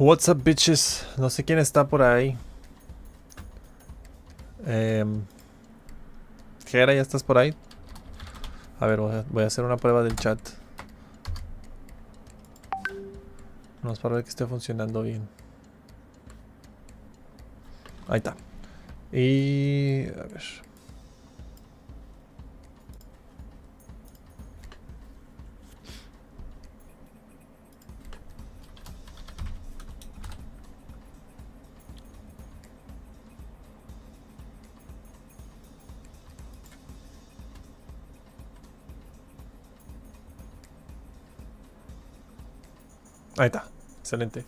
What's up, bitches? No sé quién está por ahí. Jera, ¿ya estás por ahí? A ver, voy a hacer una prueba del chat. Vamos para ver que esté funcionando bien. Ahí está. Y... a ver. Ahí está. Excelente.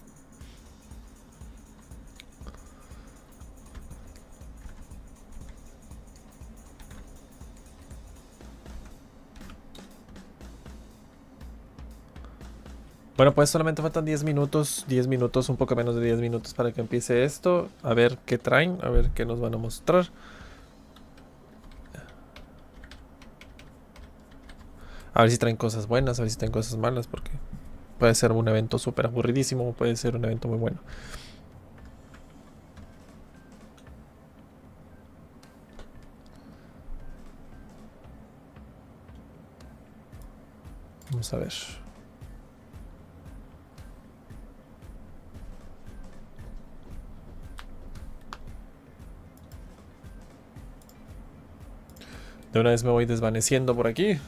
Bueno, pues solamente faltan 10 minutos. 10 minutos, un poco menos de 10 minutos para que empiece esto. A ver qué traen, a ver qué nos van a mostrar. A ver si traen cosas buenas, a ver si traen cosas malas, porque puede ser un evento súper aburridísimo, o puede ser un evento muy bueno. Vamos a ver. De una vez me voy desvaneciendo por aquí.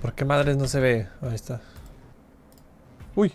¿Por qué madres no se ve? Ahí está. Uy.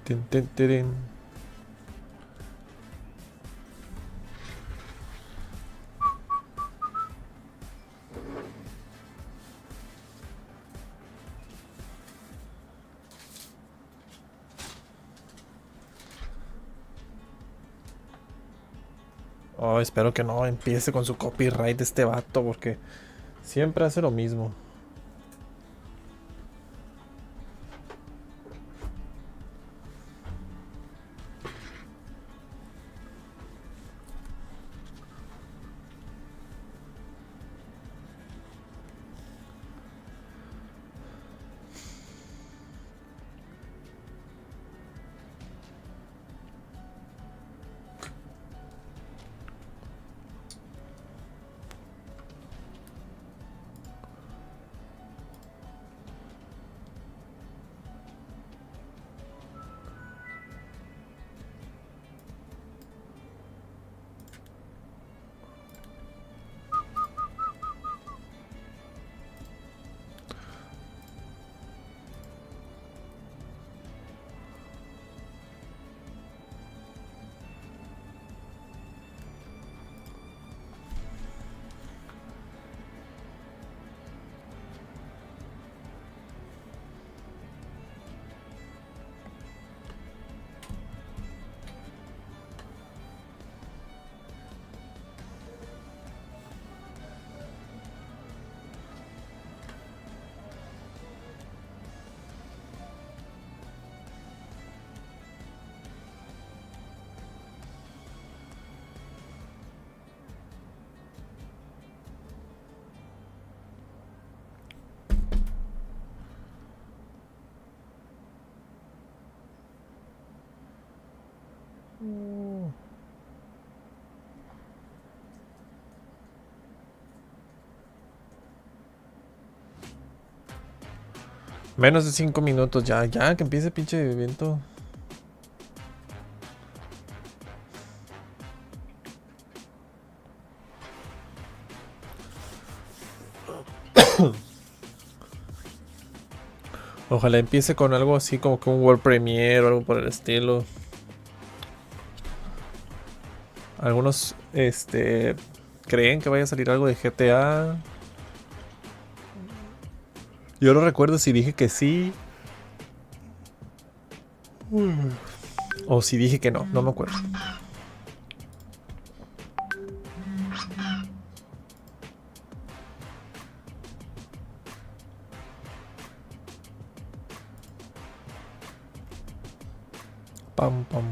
Tin, tin, tin. Oh, espero que no empiece con su copyright este vato, porque siempre hace lo mismo. Menos de 5 minutos, ya, que empiece pinche viento. Ojalá empiece con algo así como que un World Premiere o algo por el estilo. Algunos, creen que vaya a salir algo de GTA. Yo no recuerdo si dije que sí. O si dije que no, no me acuerdo. Pam, pam.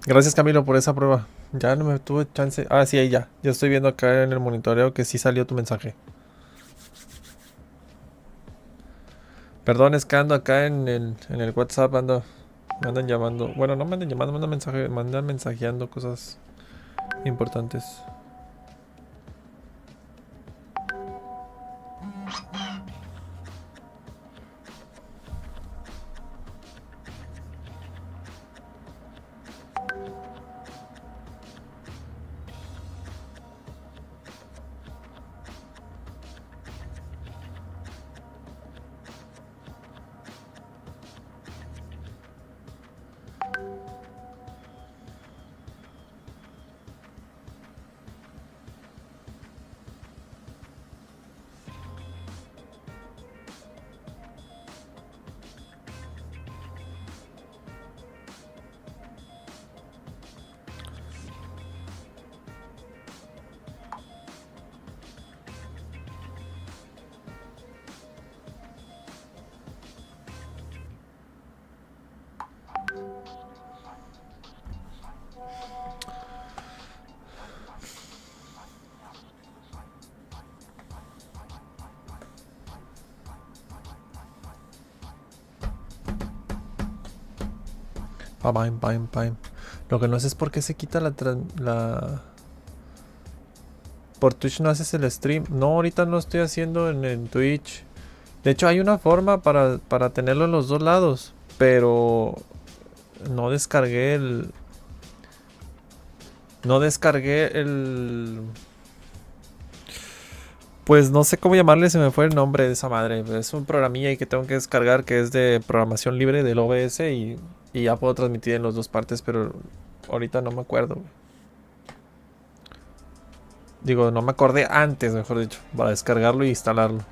Gracias, Camilo, por esa prueba. Ya no me tuve chance. Ah, sí, ahí ya. Ya estoy viendo acá en el monitoreo que sí salió tu mensaje. Perdón, es que ando acá en el WhatsApp, me andan llamando. Bueno, no me andan llamando, me andan mensajeando cosas importantes. Ah, pam, pam, pam. Lo que no sé es por qué se quita la... Por Twitch no haces el stream. No, ahorita no estoy haciendo en Twitch. De hecho, hay una forma para tenerlo en los dos lados. Pero no descargué el... No descargué el... Pues no sé cómo llamarle, se me fue el nombre de esa madre. Es un programilla y que tengo que descargar que es de programación libre del OBS y ya puedo transmitir en las dos partes, pero ahorita no me acuerdo. Digo, no me acordé antes, mejor dicho, para descargarlo y instalarlo.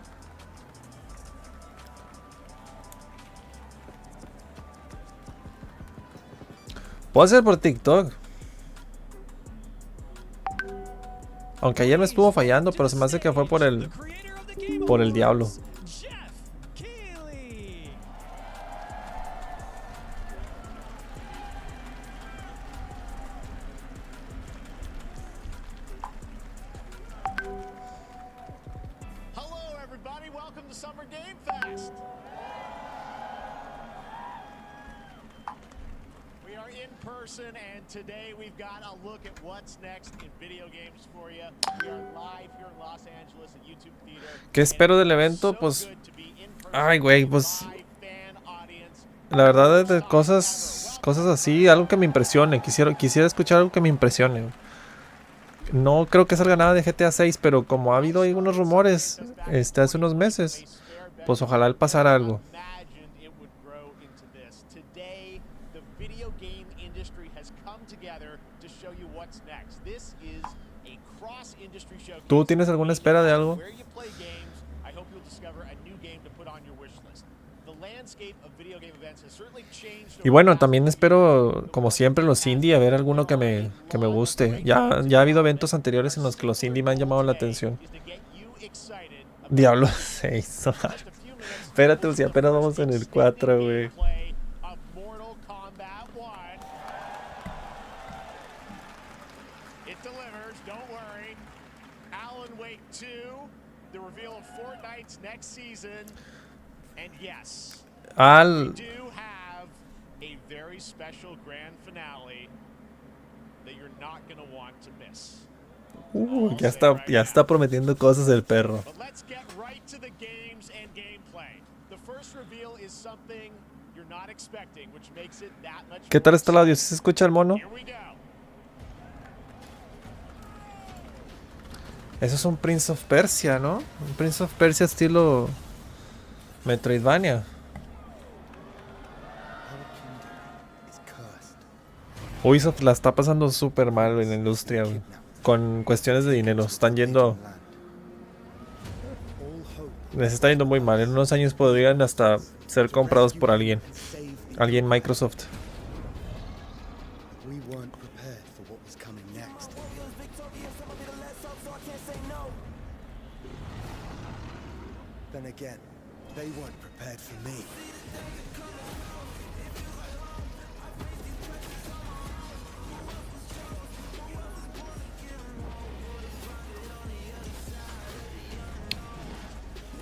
Puedo hacer por TikTok. Aunque ayer me estuvo fallando, pero se me hace que fue por el diablo. And today we've got a look at what's next in video games for you. We are live here in Los Angeles at YouTube Theater. ¿Qué espero del evento? Pues, ay, güey, pues la verdad de cosas así, algo que me impresione. Quisiera escuchar algo que me impresione. No creo que salga nada de GTA 6, pero como ha habido algunos rumores hace unos meses, pues ojalá el pasara algo. ¿Tú tienes alguna espera de algo? Y bueno, también espero, como siempre, los indie, a ver alguno que me guste. Ya ha habido eventos anteriores en los que los indie me han llamado la atención. Diablo 6. Espérate, si apenas vamos en el 4, güey. Al... ya está prometiendo cosas el perro. ¿Qué tal está el audio? ¿Sí se escucha el mono? Eso es un Prince of Persia, ¿no? Un Prince of Persia estilo Metroidvania. Ubisoft la está pasando súper mal en la industria, güey. Con cuestiones de dinero. Están yendo... Les está yendo muy mal. En unos años podrían hasta ser comprados por alguien. Alguien Microsoft.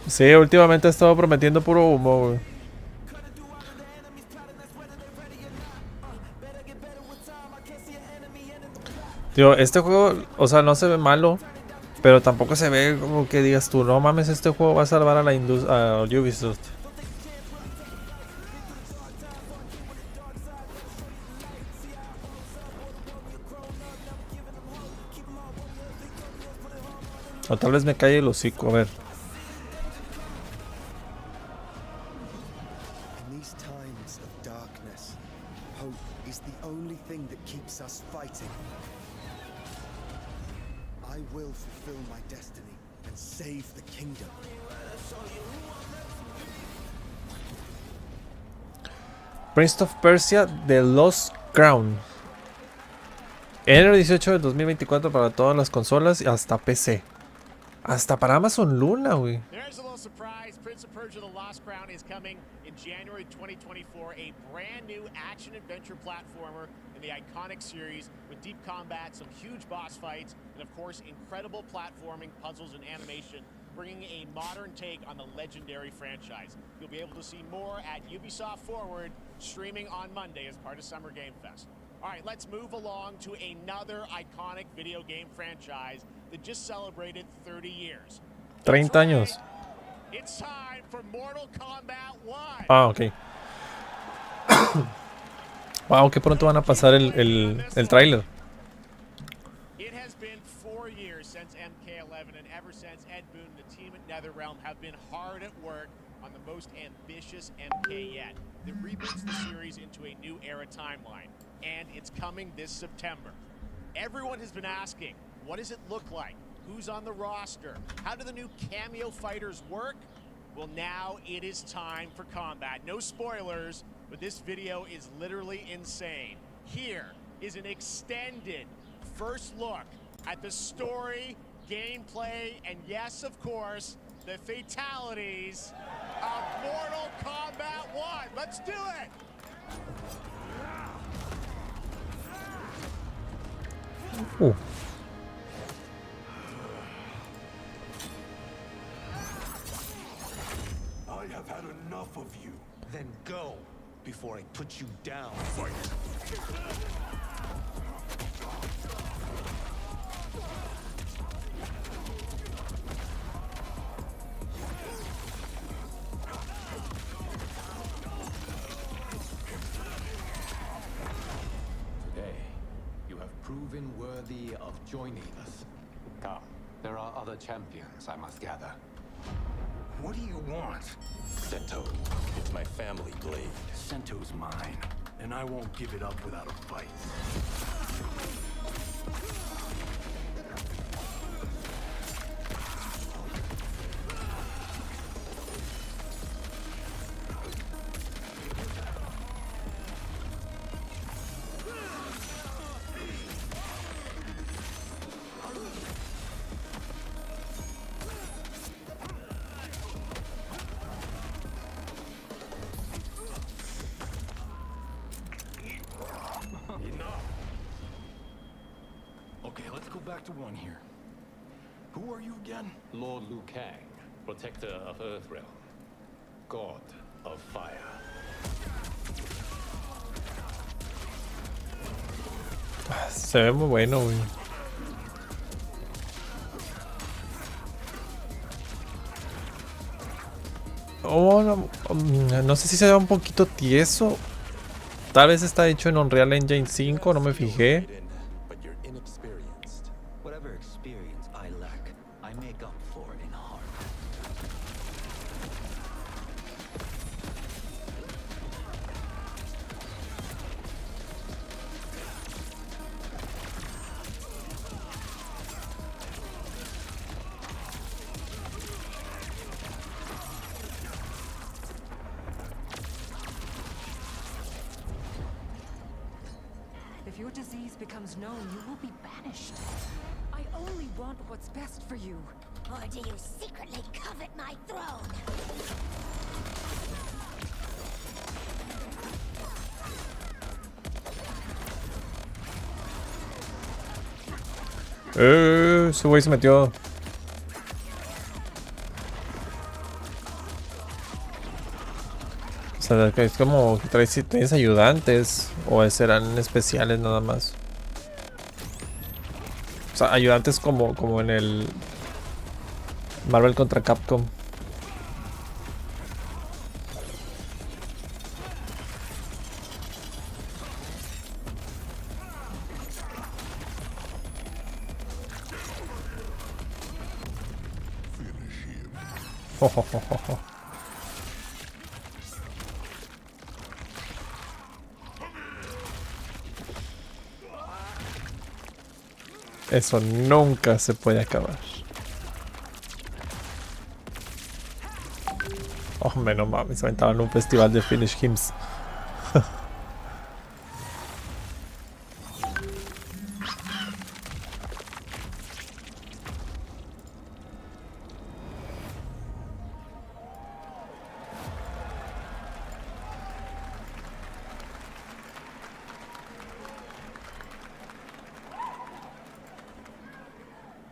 Sí, últimamente he estado prometiendo puro humo, güey. Tío, este juego, o sea, no se ve malo, pero tampoco se ve como que digas tú, no mames, este juego va a salvar a la industria, a Ubisoft. O tal vez me calle el hocico, a ver. Prince of Persia The Lost Crown. Enero 18 del 2024 para todas las consolas y hasta PC. Hasta para Amazon Luna, güey. Prince of Persia The Lost Crown is coming in January 2024, a brand new action-adventure platformer in the iconic series with deep combat, some huge boss fights, and of course incredible platforming, puzzles, and animation, bringing a modern take on the legendary franchise. You'll be able to see more at Ubisoft Forward, streaming on Monday as part of Summer Game Fest. All right, let's move along to another iconic video game franchise that just celebrated 30 years. 30 años. It's time for Mortal Kombat 1. Ah, ok. Wow, qué pronto van a pasar el tráiler. It has been 4 years since MK11, and ever since Ed Boon and the team at NetherRealm have been hard at work on the most ambitious MK yet. That reboots the series into a new era timeline, and it's coming this September. Everyone has been asking, what does it look like? Who's on the roster? How do the new cameo fighters work? Well, now it is time for combat. No spoilers, but this video is literally insane. Here is an extended first look at the story, gameplay, and yes, of course, the fatalities of Mortal Kombat 1. Let's do it! I have had enough of you. Then go before I put you down. Fight. Today, you have proven worthy of joining us. Come, there are other champions I must gather. What do you want? Sento, it's my family blade. Sento's mine, and I won't give it up without a fight. Enough. Okay, let's go back to one here. Who are you again? Lord Liu Kang, protector of Earthrealm, god of fire. Se ve muy bueno, güey. Oh, no, no sé si se ve un poquito tieso. Tal vez está hecho en Unreal Engine 5, no me fijé. But you're inexperienced. Whatever experience I lack, I make up for in heart. If your disease becomes known, you will be banished. I only want what's best for you. Or do you secretly covet my throne? Ese güey se metió. O sea, que es como que traes ayudantes. O serán especiales nada más. O sea, ayudantes como en el Marvel contra Capcom. Eso nunca se puede acabar. Oh, no mames, se aventaban un festival de Finish Hymns.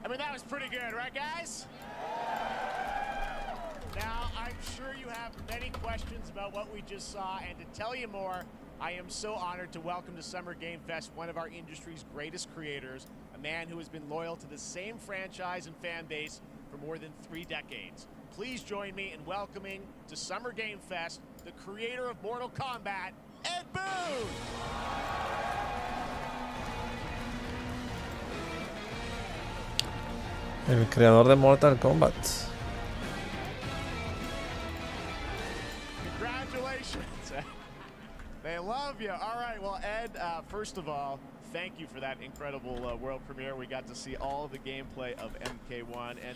I mean, that was pretty good, right, guys? Now, I'm sure you have many questions about what we just saw, and to tell you more, I am so honored to welcome to Summer Game Fest one of our industry's greatest creators, a man who has been loyal to the same franchise and fan base for more than 3 decades. Please join me in welcoming to Summer Game Fest the creator of Mortal Kombat, Ed Boon! El creador de Mortal Kombat. Congratulations. They love you. All right, well, Ed, first of all, thank you for that incredible world premiere. We got to see all of the gameplay of MK1, and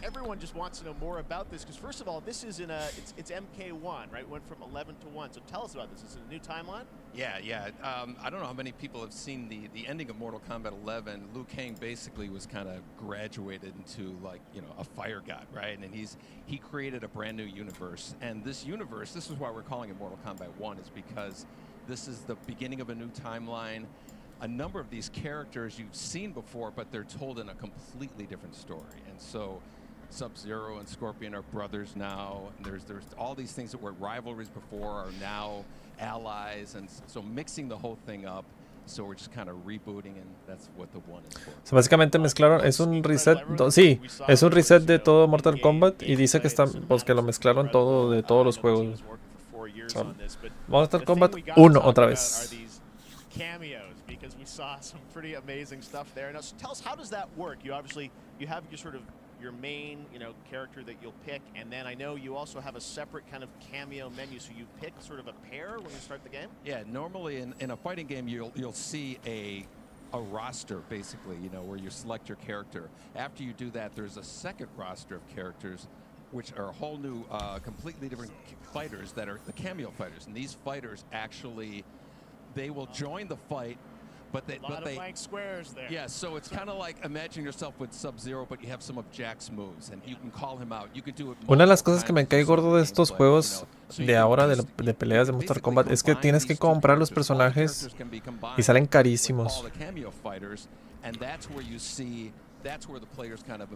everyone just wants to know more about this because first of all, this is in it's MK1, right? Went from 11 to 1. So tell us about this. Is it a new timeline? Yeah. I don't know how many people have seen the ending of Mortal Kombat 11. Liu Kang basically was kind of graduated into like, you know, a fire god, right? And he created a brand new universe. And this universe, this is why we're calling it Mortal Kombat 1, is because this is the beginning of a new timeline. A number of these characters you've seen before, but they're told in a completely different story. And so Sub-Zero and Scorpion are brothers now. And there's all these things that were rivalries before are now allies. And so mixing the whole thing up. So we're just kind of rebooting, and that's what the one is for. So básicamente mezclaron, es un reset, sí, es un reset de todo Mortal Kombat y dice que están, pues que lo mezclaron todo de todos los juegos. So, Mortal Kombat 1 otra vez. Cameos, because we saw some pretty amazing stuff there. Now, so tell us, how does that work? You have your sort of your main, you know, character that you'll pick, and then I know you also have a separate kind of cameo menu, so you pick sort of a pair when you start the game? Yeah, normally in a fighting game you'll see a roster basically, you know, where you select your character. After you do that, there's a second roster of characters which are a whole new completely different fighters that are the cameo fighters, and these fighters actually they will join the fight. But they blank squares there. Yeah, so it's kind of like imagine yourself with Sub-Zero, but you have some of Jack's moves, and you can call him out. You can do it. Una de las cosas que me cae gordo de estos juegos de ahora de peleas de Mortal Kombat es que tienes que comprar los personajes y salen carísimos.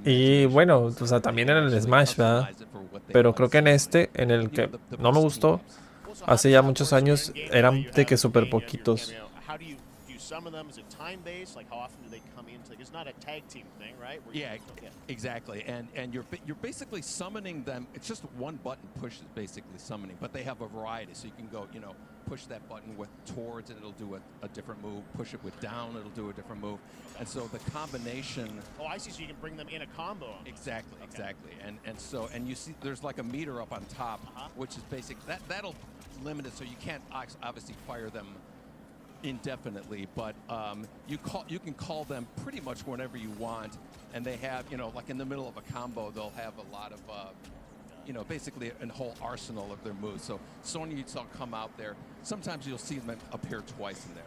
Y bueno, o sea, también en el Smash, ¿verdad? Pero creo que en este, en el que no me gustó, hace ya muchos años, eran de que súper poquitos. Some of them, is it time-based? Like how often do they come in? Like, it's not a tag team thing, right? Yeah, exactly. And you're basically summoning them. It's just one button push is basically summoning, but they have a variety. So you can go, you know, push that button with towards and it'll do a different move. Push it with down, it'll do a different move. And so the combination. Oh, I see. So you can bring them in a combo. Exactly, okay. Exactly. And you see there's like a meter up on top, which is basic. That'll limit it so you can't obviously fire them indefinitely, but you can call them pretty much whenever you want, and they have, you know, like in the middle of a combo they'll have a lot of you know, basically a whole arsenal of their moves. So Sonya, you saw come out there. Sometimes you'll see them appear twice in there.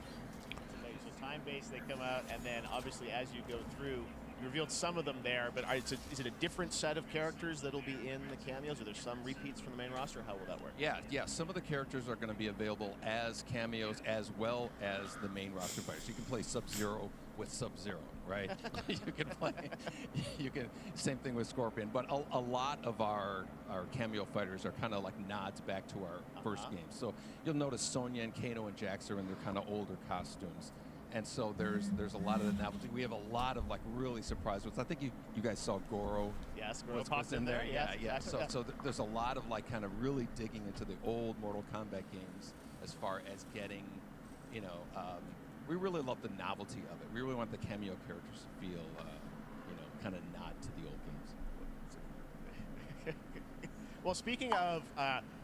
Okay, so time-based, they come out, and then obviously as you go through, you revealed some of them there, but is it a different set of characters that'll be in the cameos? Are there some repeats from the main roster? How will that work? Yeah. Some of the characters are going to be available as cameos as well as the main roster fighters. You can play Sub-Zero with Sub-Zero, right? You can same thing with Scorpion, but a lot of our cameo fighters are kind of like nods back to our first game. So you'll notice Sonya and Kano and Jax are in their kind of older costumes. And so there's a lot of the novelty. We have a lot of like really surprise ones. I think you guys saw Goro. Yes, Goro was in there. Yeah. So there's a lot of like kind of really digging into the old Mortal Kombat games as far as getting, you know, we really love the novelty of it. We really want the cameo characters to feel, you know, kind of nod to the old games. Well, speaking of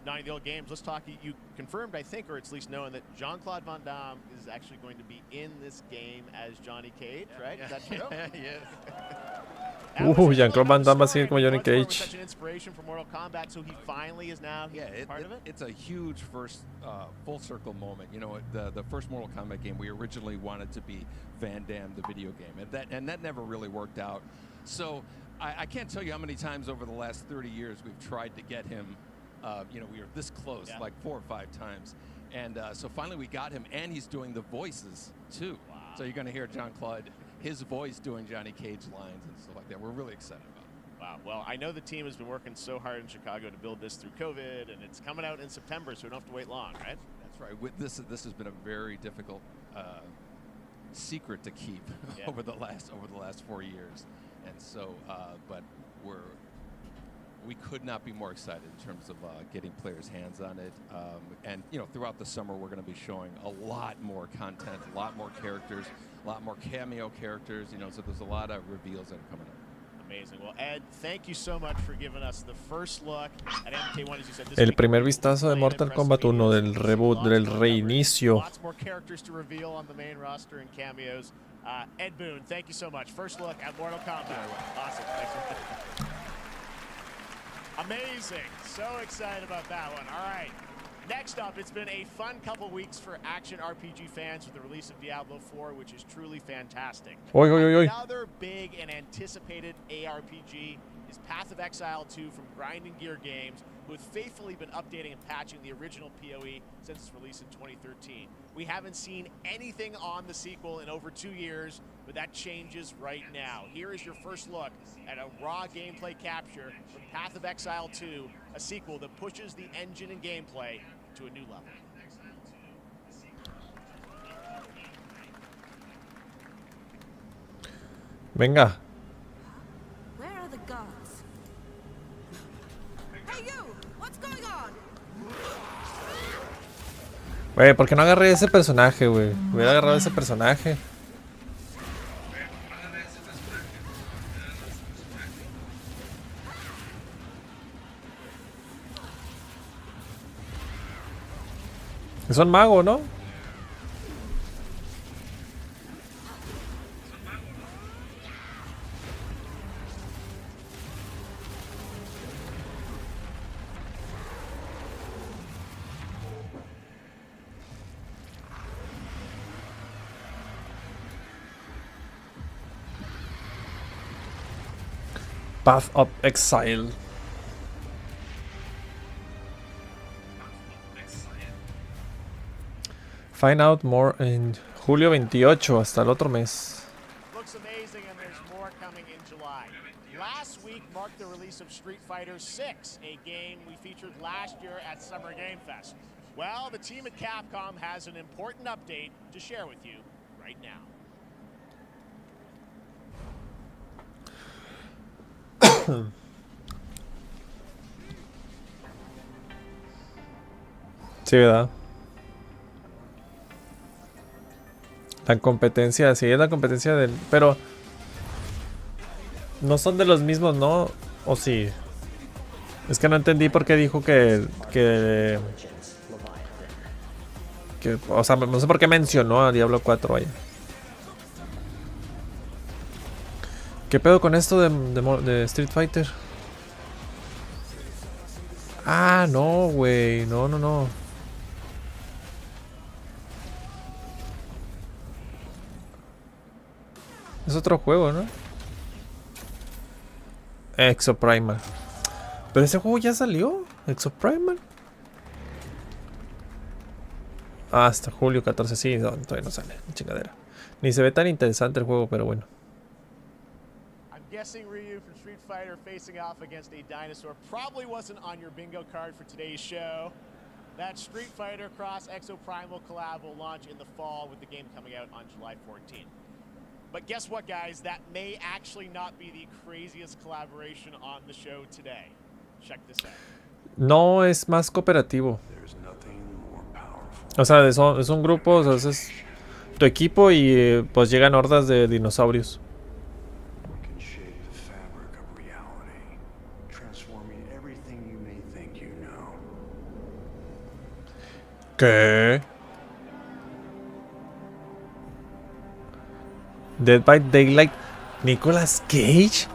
the old games, let's talk. You confirmed, I think, or it's at least known, that Jean-Claude Van Damme is actually going to be in this game as Johnny Cage, right? Is that true? Yes. Jean-Claude Van Damme va a seguir como Johnny Cage. Such an inspiration for Mortal Kombat, so he finally is now part of it. It's a huge first full circle moment. You know, the first Mortal Kombat game, we originally wanted to be Van Damme, the video game, and that never really worked out. So I can't tell you how many times over the last 30 years we've tried to get him. You know, we were this close, like 4 or 5 times. And so finally we got him, and he's doing the voices, too. Wow. So you're going to hear Jean-Claude, his voice doing Johnny Cage lines and stuff like that. We're really excited about it. Wow. Well, I know the team has been working so hard in Chicago to build this through COVID, and it's coming out in September, so we don't have to wait long, right? That's right. This has been a very difficult secret to keep over the last 4 years. And so, but we could not be more excited in terms of getting players' hands on it. And, you know, throughout the summer, we're going to be showing a lot more content, a lot more characters, a lot more cameo characters, you know, so there's a lot of reveals that are coming up. Amazing. Well, Ed, thank you so much for giving us the first look at MK1. As you said, El primer vistazo de Mortal Kombat 1, del reboot, del reinicio. Lots more characters to reveal on the main roster and cameos. Ed Boon, thank you so much. First look at Mortal Kombat. Awesome. Thanks. Amazing. So excited about that one. All right. Next up, it's been a fun couple weeks for action RPG fans with the release of Diablo 4, which is truly fantastic. Oy, oy, oy, oy. Another big and anticipated ARPG is Path of Exile 2 from Grinding Gear Games, who have faithfully been updating and patching the original PoE since its release in 2013. We haven't seen anything on the sequel in over 2 years, but that changes right now. Here is your first look at a raw gameplay capture from Path of Exile 2, a sequel that pushes the engine and gameplay to a new level. Venga. Where are the guards? Hey you! What's going on? Güey, ¿por qué no agarré ese personaje, güey? Hubiera agarrado ese personaje. Es un mago, ¿no? Path of Exile. Find out more en julio 28, hasta el otro mes. Looks amazing, and there's more coming in July. Last week marked the release of Street Fighter 6, a game we featured last year at Summer Game Fest. Well, the team at Capcom has an important update to share with you right now. Sí, ¿verdad? La competencia, sí, es la competencia del... Pero... No son de los mismos, ¿no? ¿O sí? Es que no entendí por qué dijo que o sea, no sé por qué mencionó a Diablo 4 ahí. ¿Qué pedo con esto de Street Fighter? Ah, no, güey. No, no, no. Es otro juego, ¿no? Exoprimal. Pero ese juego ya salió. Exoprimal. Ah, hasta julio 14, sí, no, todavía no sale. Chingadera. Ni se ve tan interesante el juego, pero bueno. I'm guessing Ryu from Street Fighter facing off against a dinosaur probably wasn't on your bingo card for today's show. That Street Fighter Cross Exoprimal collab will launch in the fall, with the game coming out on July 14th. But guess what, guys? That may actually not be the craziest collaboration on the show today. Check this out. No, es más cooperativo. O sea, es un grupo, o sea, es tu equipo y pues llegan hordas de dinosaurios. ¿Qué? Dead by Daylight. Nicolas Cage.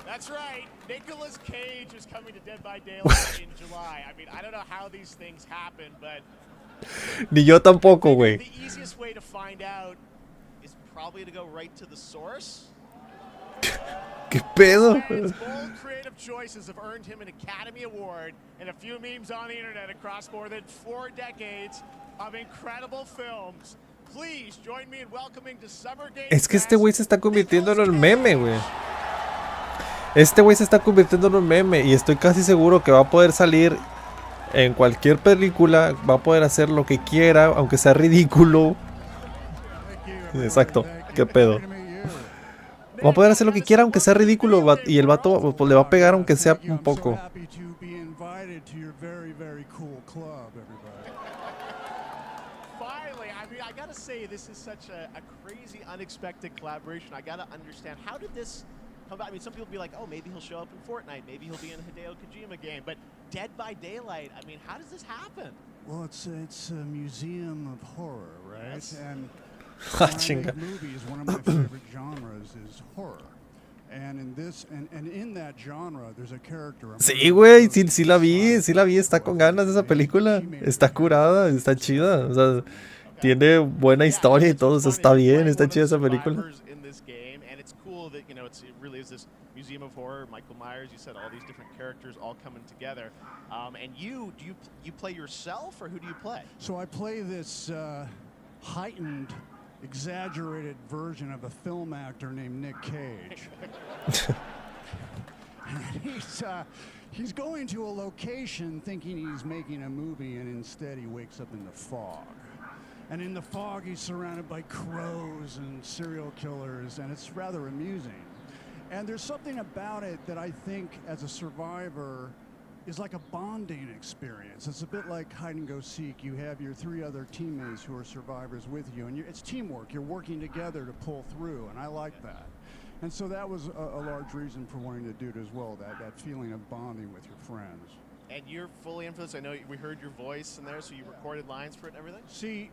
That's right. Nicolas Cage is coming to Dead by Daylight in July. I mean, I don't know how these things happen, but Ni yo tampoco, güey. the easiest way to find out is probably to go right to the source. ¿Qué pedo? His bold creative choices have earned him an Academy Award and a few memes on the internet across more than 4 decades of incredible films. Please join me in welcoming to Summer Game Es que este Fest, güey se está convirtiendo en Nicolas un meme, Cage. güey. Este güey se está convirtiendo en un meme y estoy casi seguro que va a poder salir en cualquier película, va a poder hacer lo que quiera, aunque sea ridículo. Exacto, qué pedo. Va a poder hacer lo que quiera, aunque sea ridículo, y el vato pues, le va a pegar aunque sea un poco. Finally, I mean, I gotta say, this is such a crazy, unexpected collaboration. I gotta understand, how did this come about? I mean, some people be like, oh, maybe he'll show up in Fortnite, maybe he'll be in a Hideo Kojima game, but Dead by Daylight, I mean, how does this happen? Well, it's a museum of horror, right? Yes. And Ah, when I chinga. make movies, one of my favorite genres is horror. And in this, and in that genre, there's a character. Sí, güey, sí la vi, está con ganas de esa película. Está curada, está chida. O sea, tiene buena historia y todo, o sea, está bien, está chida esa película. That it really is this museum of horror. Michael Myers, you said all these different characters all coming together. And you play yourself, or who do you play? So I play this heightened, exaggerated version of a film actor named Nick Cage. He's going to a location thinking he's making a movie, and instead he wakes up in the fog. And in the fog, he's surrounded by crows and serial killers, and it's rather amusing. And there's something about it that I think, as a survivor, is like a bonding experience. It's a bit like hide and go seek. You have your 3 other teammates who are survivors with you, and it's teamwork. You're working together to pull through, and I like that. And so that was a large reason for wanting to do it as well, that feeling of bonding with your friends. And you're fully influenced. I know we heard your voice in there, so you recorded lines for it and everything? See,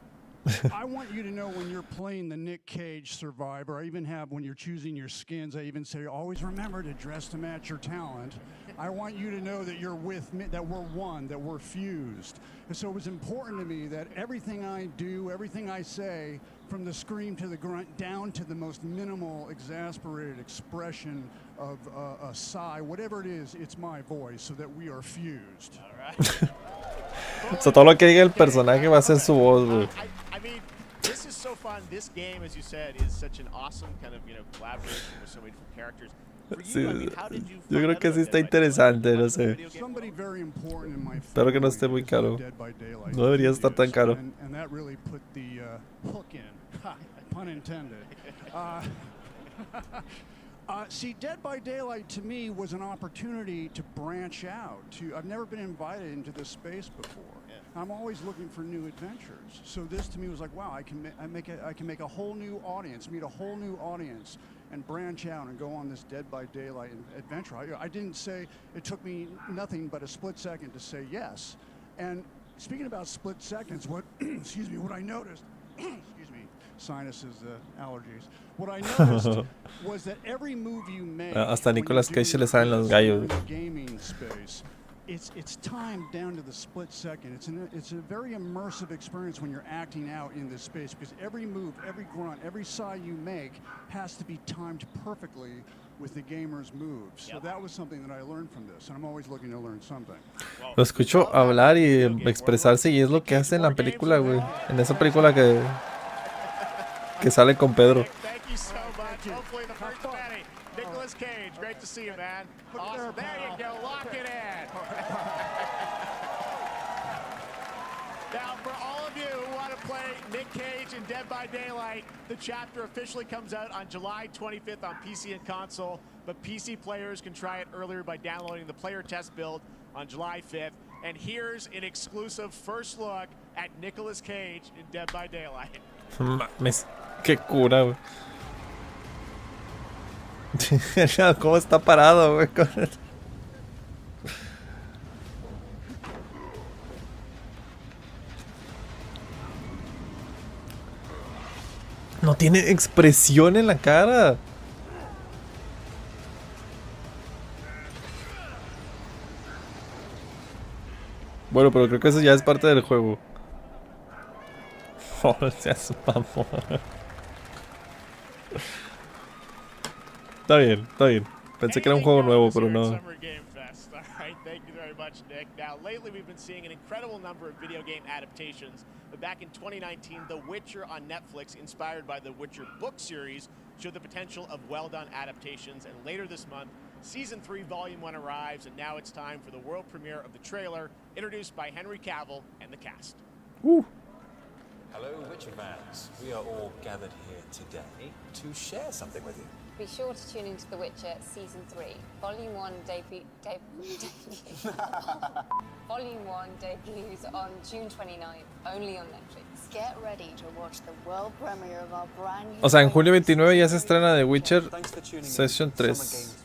I want you to know when you're playing the Nick Cage survivor, I even have, when you're choosing your skins, I even say, always remember to dress to match your talent. I want you to know that you're with me, that we're one, that we're fused. And so it was important to me that everything I do, everything I say, from the scream to the grunt, down to the most minimal, exasperated expression of a sigh, whatever it is, it's my voice, so that we are fused. All right. O sea, todo lo que diga el personaje va a ser su voz, güey. I mean, this is so fun. This game, as you said, is such an awesome kind of, collaboration with so many different characters. Sí, yo creo que sí está interesante, no sé. Espero que no esté muy caro. No debería estar tan caro. See, Dead by Daylight to me was an opportunity to branch out. I've never been invited into this space before. Yeah. I'm always looking for new adventures. So this to me was like, wow, I can make a whole new audience, meet a whole new audience, and branch out and go on this Dead by Daylight adventure. I didn't say, it took me nothing but a split second to say yes. And speaking about split seconds, what what I noticed, sinuses, allergies. What I noticed was that every move you make, hasta Nicolas Cage se le salen los gallos. Gaming space, it's timed down to the split second. It's a very immersive experience when you're acting out in this space, because every move, every grunt, every sigh you make has to be timed perfectly with the gamer's moves. So that was something that I learned from this, and I'm always looking to learn something. Lo escucho hablar y expresarse, y es lo que hace en la película, güey. En esa película que sale con Pedro. Thank you so much. Hopefully the first penny. Nicolas Cage, great to see you, man. Awesome. There you go. Lock it in. Now, for all of you who want to play Nick Cage in Dead by Daylight, the chapter officially comes out on July 25th on PC and console, but PC players can try it earlier by downloading the player test build on July 5th. And here's an exclusive first look at Nicolas Cage in Dead by Daylight. Mames, qué cura, güey. ¿Cómo está parado, güey? No tiene expresión en la cara. Bueno, pero creo que eso ya es parte del juego. Oh, seas mamón. Está bien, está bien. Pensé que era un juego nuevo, pero no. Thank you very much, Nick. Now, lately we've been seeing an incredible number of video game adaptations. But back in 2019, The Witcher on Netflix, inspired by the Witcher book series, showed the potential of well-done adaptations. And later this month, Season 3, Volume 1 arrives, and now it's time for the world premiere of the trailer, introduced by Henry Cavill and the cast. Woo. Hello, Witcher fans. We are all gathered here today to share something with you. Be sure to tune into The Witcher Season 3. Volume 1 Volume 1 debuts on June 29th, only on Netflix. Get ready to watch the world premiere of our brand new... O sea, en julio 29 ya se estrena The Witcher Session 3.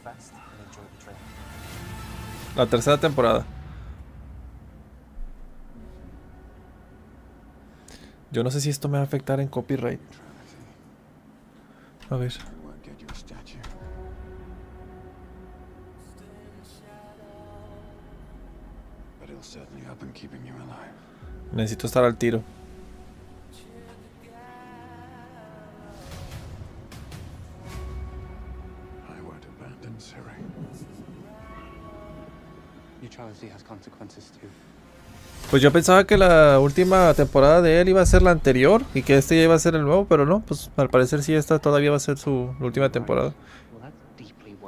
La tercera temporada. Yo no sé si esto me va a afectar en copyright. A ver. Necesito estar al tiro. I won't abandon Siri. Neutrality has consequences too. Pues yo pensaba que la última temporada de él iba a ser la anterior y que este ya iba a ser el nuevo, pero no, pues al parecer sí, esta todavía va a ser su última temporada.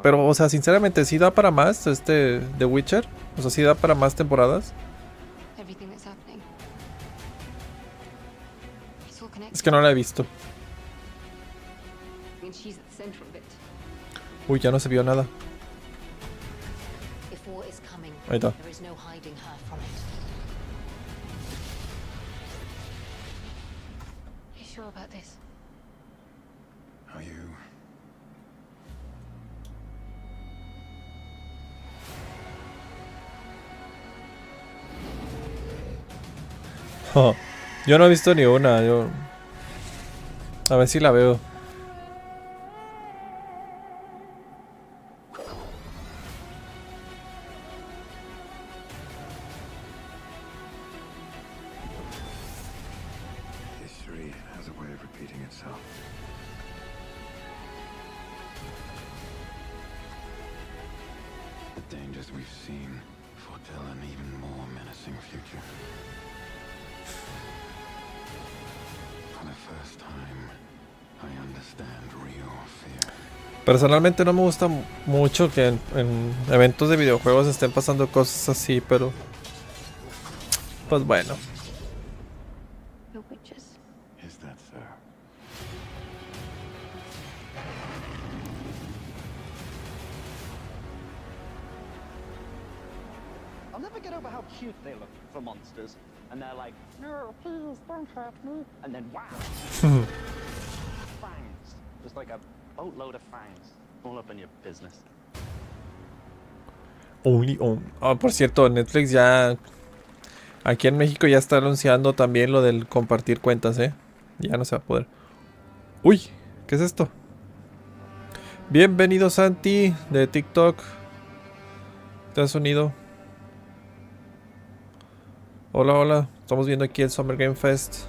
Pero, o sea, sinceramente, ¿sí da para más The Witcher? O sea, ¿sí da para más temporadas? Es que no la he visto. Uy, ya no se vio nada. Ahí está. Are you? Oh, yo no he visto ni una. A ver si la veo. History has a way of repeating itself. The dangers we've seen foretell an even more menacing future. For the first time, I understand real fear. Personalmente no me gusta mucho que en eventos de videojuegos estén pasando cosas así, pero pues bueno. Is that so? I'll never get over how cute they look for monsters. And they're like, no, please don't hurt me. And then wow. Fangs. Just like a boatload of fangs. All up in your business. Only on. Oh, por cierto, Netflix ya... Aquí en México ya está anunciando también lo del compartir cuentas, Ya no se va a poder. Uy, ¿qué es esto? Bienvenido Santi de TikTok. ¿Te has unido? Hola, hola. Estamos viendo aquí el Summer Game Fest.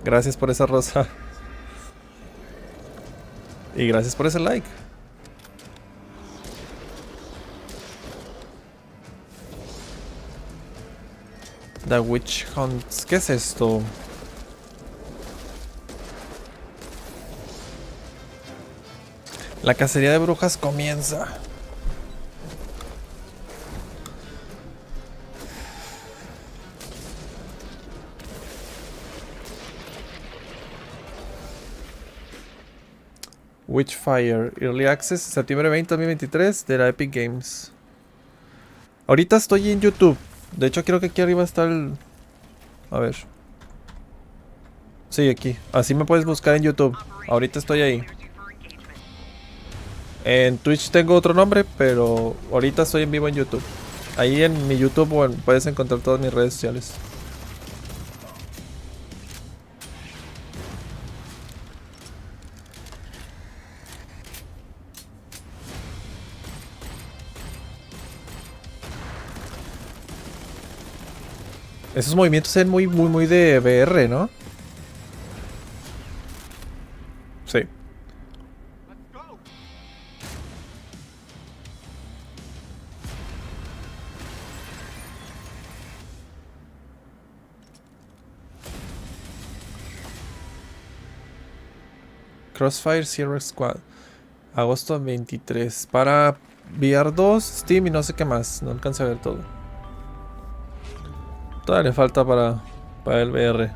Gracias por esa rosa. Y gracias por ese like. The Witch Hunts. ¿Qué es esto? La cacería de brujas comienza. Witchfire, Early Access, septiembre 20, 2023, de la Epic Games. Ahorita estoy en YouTube. De hecho, creo que aquí arriba está el... A ver. Sí, aquí. Así me puedes buscar en YouTube. Ahorita estoy ahí. En Twitch tengo otro nombre, pero ahorita estoy en vivo en YouTube. Ahí en mi YouTube puedes encontrar todas mis redes sociales. Esos movimientos se ven muy de VR, ¿no? Sí. Crossfire Sierra Squad. Agosto 23. Para VR 2, Steam y no sé qué más. No alcancé a ver todo. Todavía le falta para el VR.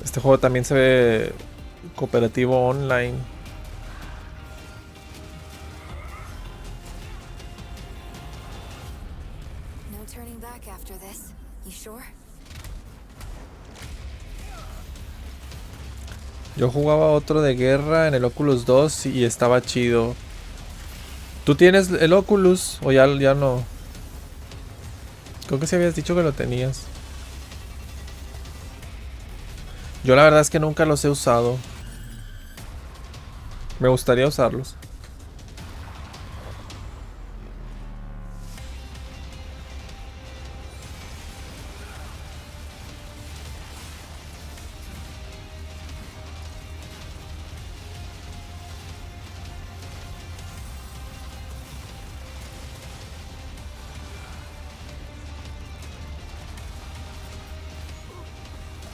Este juego también se ve cooperativo online. No turning back after this. Yo jugaba otro de guerra en el Oculus 2 y estaba chido. ¿Tú tienes el Oculus o ya no? Creo que sí habías dicho que lo tenías. Yo la verdad es que nunca los he usado. Me gustaría usarlos.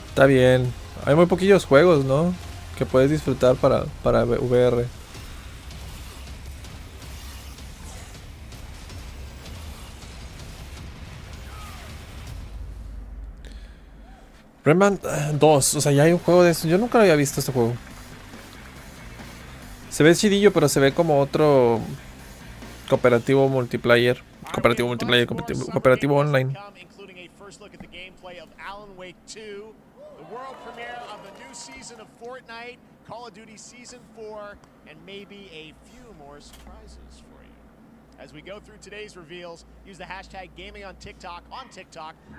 Está bien. Hay muy poquillos juegos, ¿no? Que puedes disfrutar para VR. Rayman 2, o sea, ya hay un juego de eso. Yo nunca lo había visto este juego. Se ve chidillo, pero se ve como otro cooperativo multiplayer. Cooperativo online. Call of Duty Season 4, and maybe a few more surprises for you. As we go through today's reveals, use the hashtag gaming on TikTok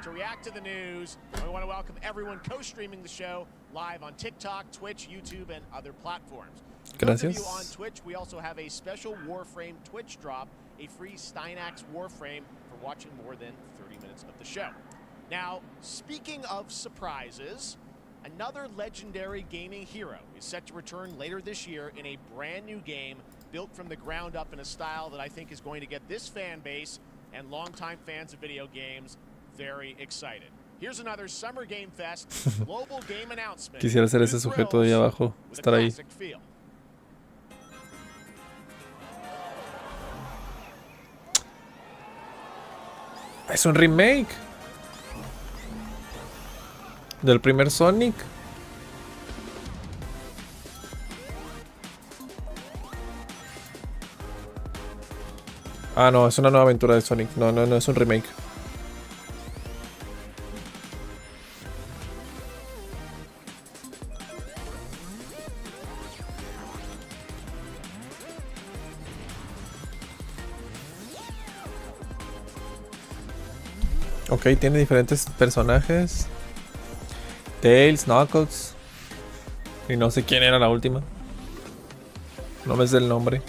to react to the news. We want to welcome everyone co-streaming the show live on TikTok, Twitch, YouTube, and other platforms. For those of you on Twitch, we also have a special Warframe Twitch drop, a free Steinax Warframe for watching more than 30 minutes of the show. Now, speaking of surprises, another legendary gaming hero is set to return later this year in a brand new game built from the ground up in a style that I think is going to get this fan base and longtime fans of video games very excited. Here's another Summer Game Fest global game announcement. Quisiera ser ese sujeto de ahí abajo, estar ahí. Es un remake del primer Sonic. Ah, no, es una nueva aventura de Sonic. No es un remake. Ok, tiene diferentes personajes. Tails, Knuckles. Y no sé quién era la última. No me sé el nombre.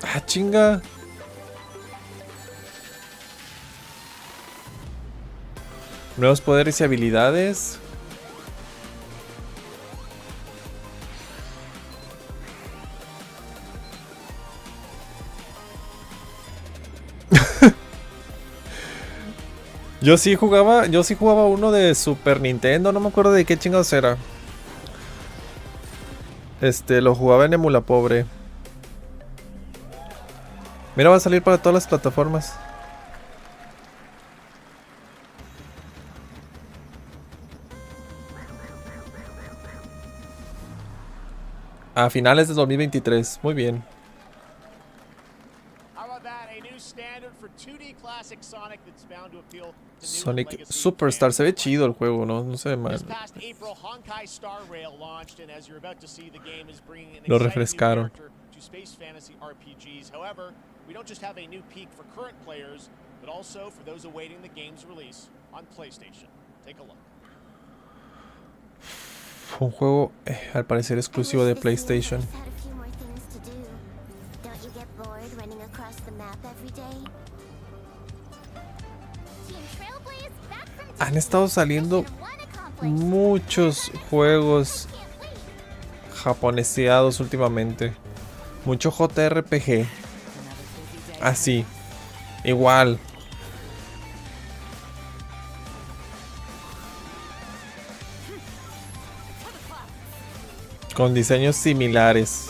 Ah, chinga. Nuevos poderes y habilidades. Yo sí jugaba uno de Super Nintendo, no me acuerdo de qué chingados era. Lo jugaba en emula pobre. Mira, va a salir para todas las plataformas. A finales de 2023, muy bien. Sonic Superstar, se ve chido el juego, no se ve mal. Lo refrescaron. Fue un juego al parecer exclusivo de PlayStation. Han estado saliendo muchos juegos japoneseados últimamente. Mucho JRPG. Así. Igual. Con diseños similares.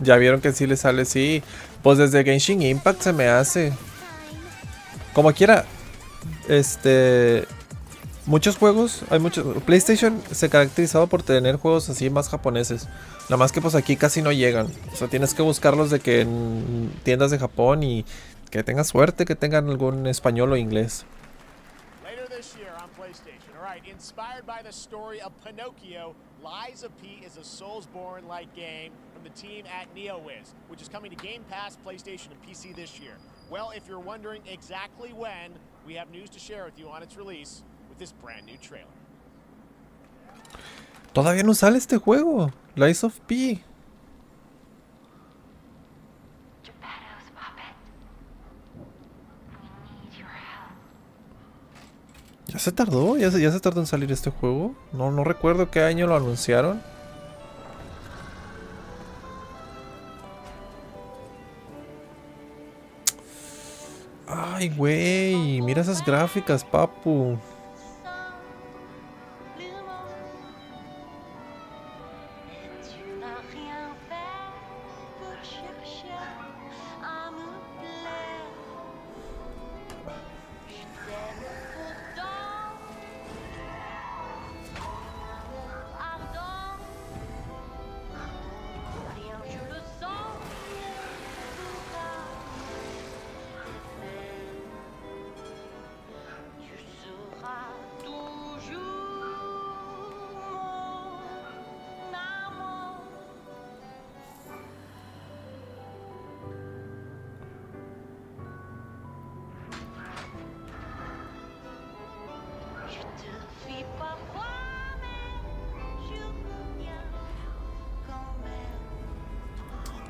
Ya vieron que sí le sale, sí. Pues desde Genshin Impact se me hace. Como quiera. Muchos juegos, hay muchos. PlayStation se caracterizaba por tener juegos así más japoneses. Nada más que pues aquí casi no llegan. O sea, tienes que buscarlos de que en tiendas de Japón y que tengas suerte que tengan algún español o inglés. Later this year on PlayStation. All right, inspired by the story of Pinocchio, Lies of P is a Soulsborne-like game from the team at NeoWiz, which is coming to Game Pass, PlayStation, and PC this year. Well, if you're wondering exactly when, we have news to share with you on its release with this brand new trailer. Todavía no sale este juego, Lies of P. Ya se tardó, ya se tardó en salir este juego. No recuerdo qué año lo anunciaron. Ay, güey, mira esas gráficas, papu.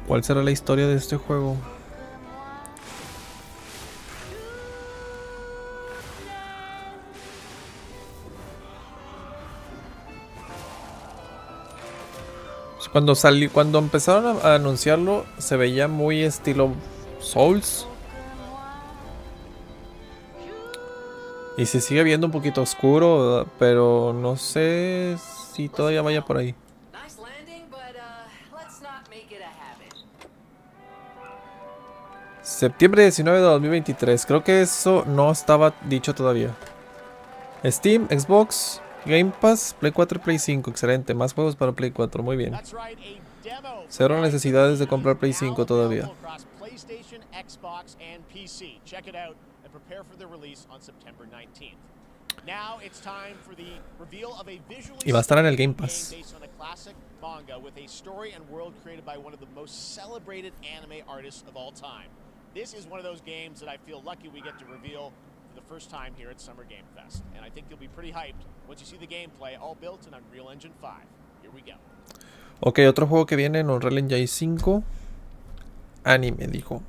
¿Cuál será la historia de este juego? Cuando empezaron a anunciarlo, se veía muy estilo Souls. Y se sigue viendo un poquito oscuro, pero no sé si todavía vaya por ahí. Septiembre 19 de 2023. Creo que eso no estaba dicho todavía. Steam, Xbox, Game Pass, Play 4 y Play 5. Excelente. Más juegos para Play 4. Muy bien. Cero necesidades de comprar Play 5 todavía. Y va a estar en el Game Pass. This is one of those games that I feel lucky we get to reveal for the first time here at Summer Game Fest. And I think you'll be pretty hyped once you see the gameplay, all built in Unreal Engine 5. Here we go. Ok, otro juego que viene en Unreal Engine 5. Anime, dijo.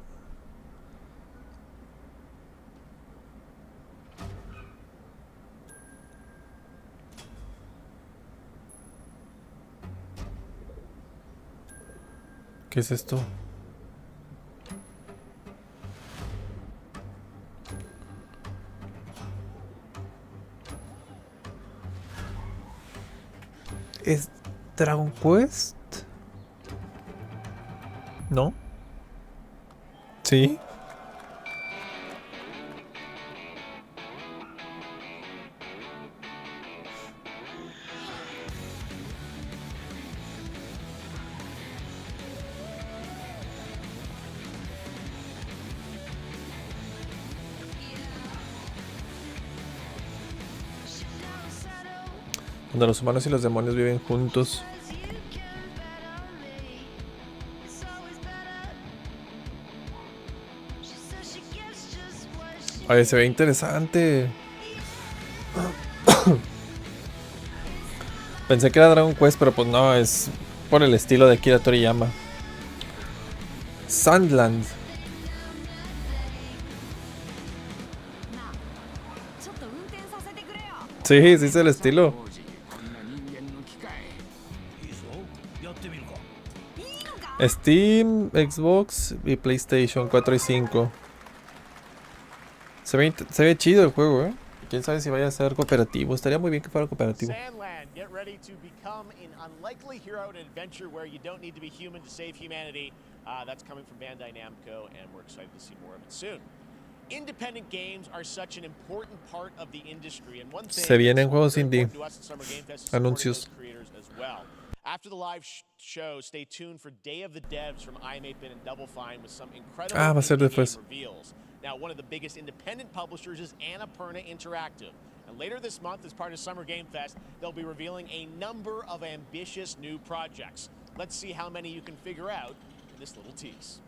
¿Qué es esto? ¿Es Dragon Quest? ¿No? ¿Sí? Donde los humanos y los demonios viven juntos. Ay, se ve interesante. Pensé que era Dragon Quest, pero pues no, es por el estilo de Akira Toriyama. Sandland. Sí, es el estilo. Steam, Xbox y PlayStation 4 y 5. Se ve chido el juego, ¿eh? Quién sabe si vaya a ser cooperativo. Estaría muy bien que fuera cooperativo. Get ready to become an unlikely hero in an adventure where you don't need to be human to save humanity. That's coming from Bandai Namco, and we're excited to see more of it soon. Independent games are such an important part of the industry, and one thing Se vienen juegos that's indie. important to us at Summer Game Fest is supporting Anuncios. those creators as well. After the live show, stay tuned for Day of the Devs from I'm 8-Bit and Double Fine with some incredible va a ser indie game después. reveals. Now, one of the biggest independent publishers is Annapurna Interactive. And later this month, as part of Summer Game Fest, they'll be revealing a number of ambitious new projects. Let's see how many you can figure out in this little tease.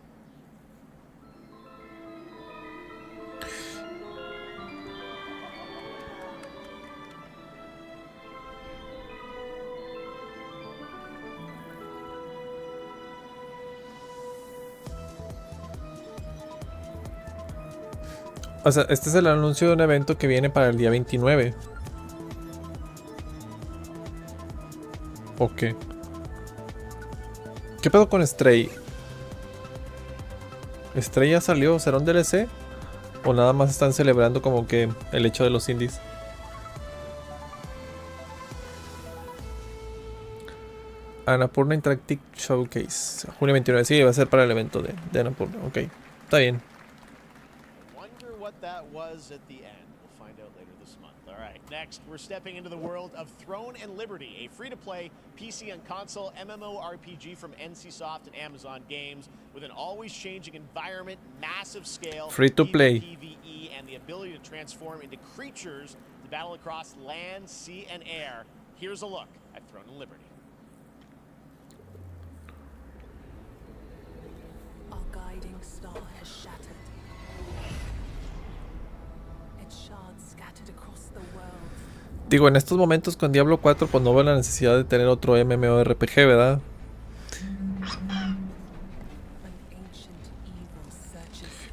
O sea, este es el anuncio de un evento que viene para el día 29. ¿O qué? ¿Qué pedo con Stray? ¿Stray ya salió? ¿Será un DLC? ¿O nada más están celebrando como que el hecho de los indies? Annapurna Interactive Showcase. Junio 29. Sí, va a ser para el evento de Annapurna. Ok, está bien. What that was at the end. We'll find out later this month. All right, next, we're stepping into the world of Throne and Liberty, a free-to-play PC and console MMORPG from NCSoft and Amazon Games with an always-changing environment, massive scale, Free-to-play. PvE, and the ability to transform into creatures to battle across land, sea, and air. Here's a look at Throne and Liberty. Our guiding star has shattered. Digo, en estos momentos con Diablo 4 pues no veo la necesidad de tener otro MMORPG, ¿verdad?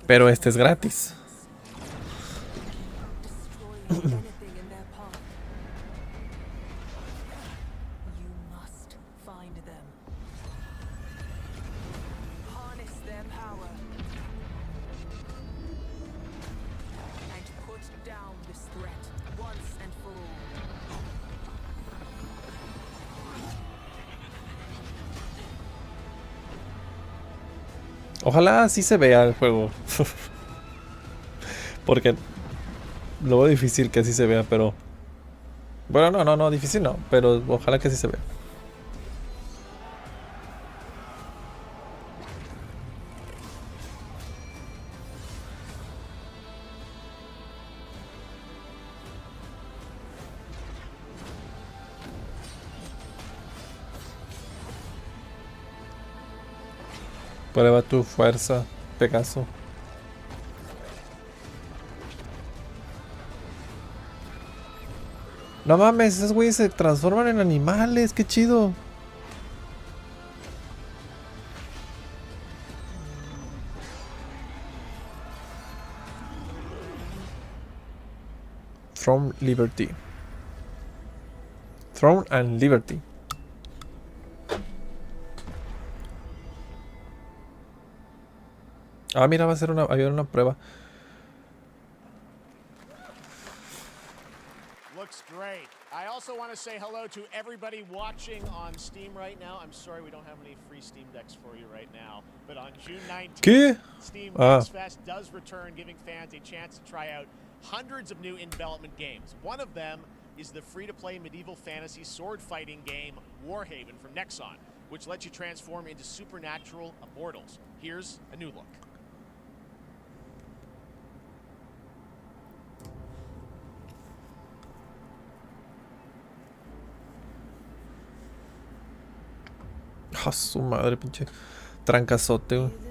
Pero este es gratis. Ojalá así se vea el juego. Porque lo veo difícil que así se vea, pero... Bueno, no, difícil no, pero ojalá que así se vea. Prueba tu fuerza, Pegaso. No mames, esos güeyes se transforman en animales, qué chido. Throne Liberty. Throne and Liberty. Ah, mira, va a ser había una prueba. Looks great. I also want to say hello to everybody watching on Steam right now. I'm sorry we don't have any free Steam Decks for you right now, but on June 19th, ¿Qué? Steam Decks Fest does return, giving fans a chance to try out hundreds of new in-development games. One of them is the free-to-play medieval fantasy sword fighting game Warhaven from Nexon, which lets you transform into supernatural immortals. Here's a new look. A su madre, pinche trancazote, güey.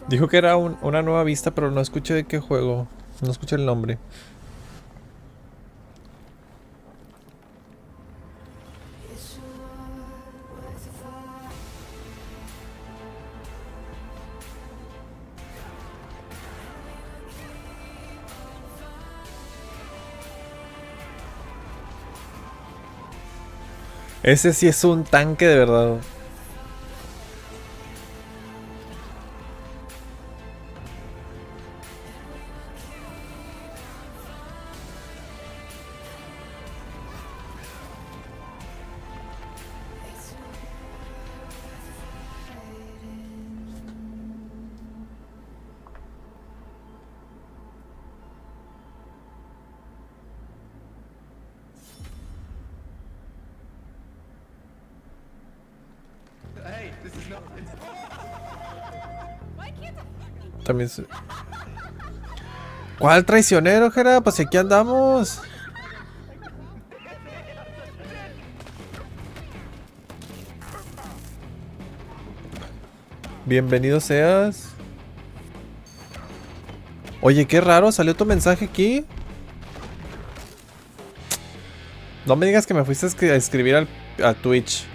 Dijo que era una nueva vista, pero no escuché de qué juego. No escuché el nombre. Ese sí es un tanque de verdad. También se... ¿Cuál traicionero, Jera? Pues aquí andamos. Bienvenido seas. Oye, qué raro, salió tu mensaje aquí. No me digas que me fuiste a escribir a Twitch.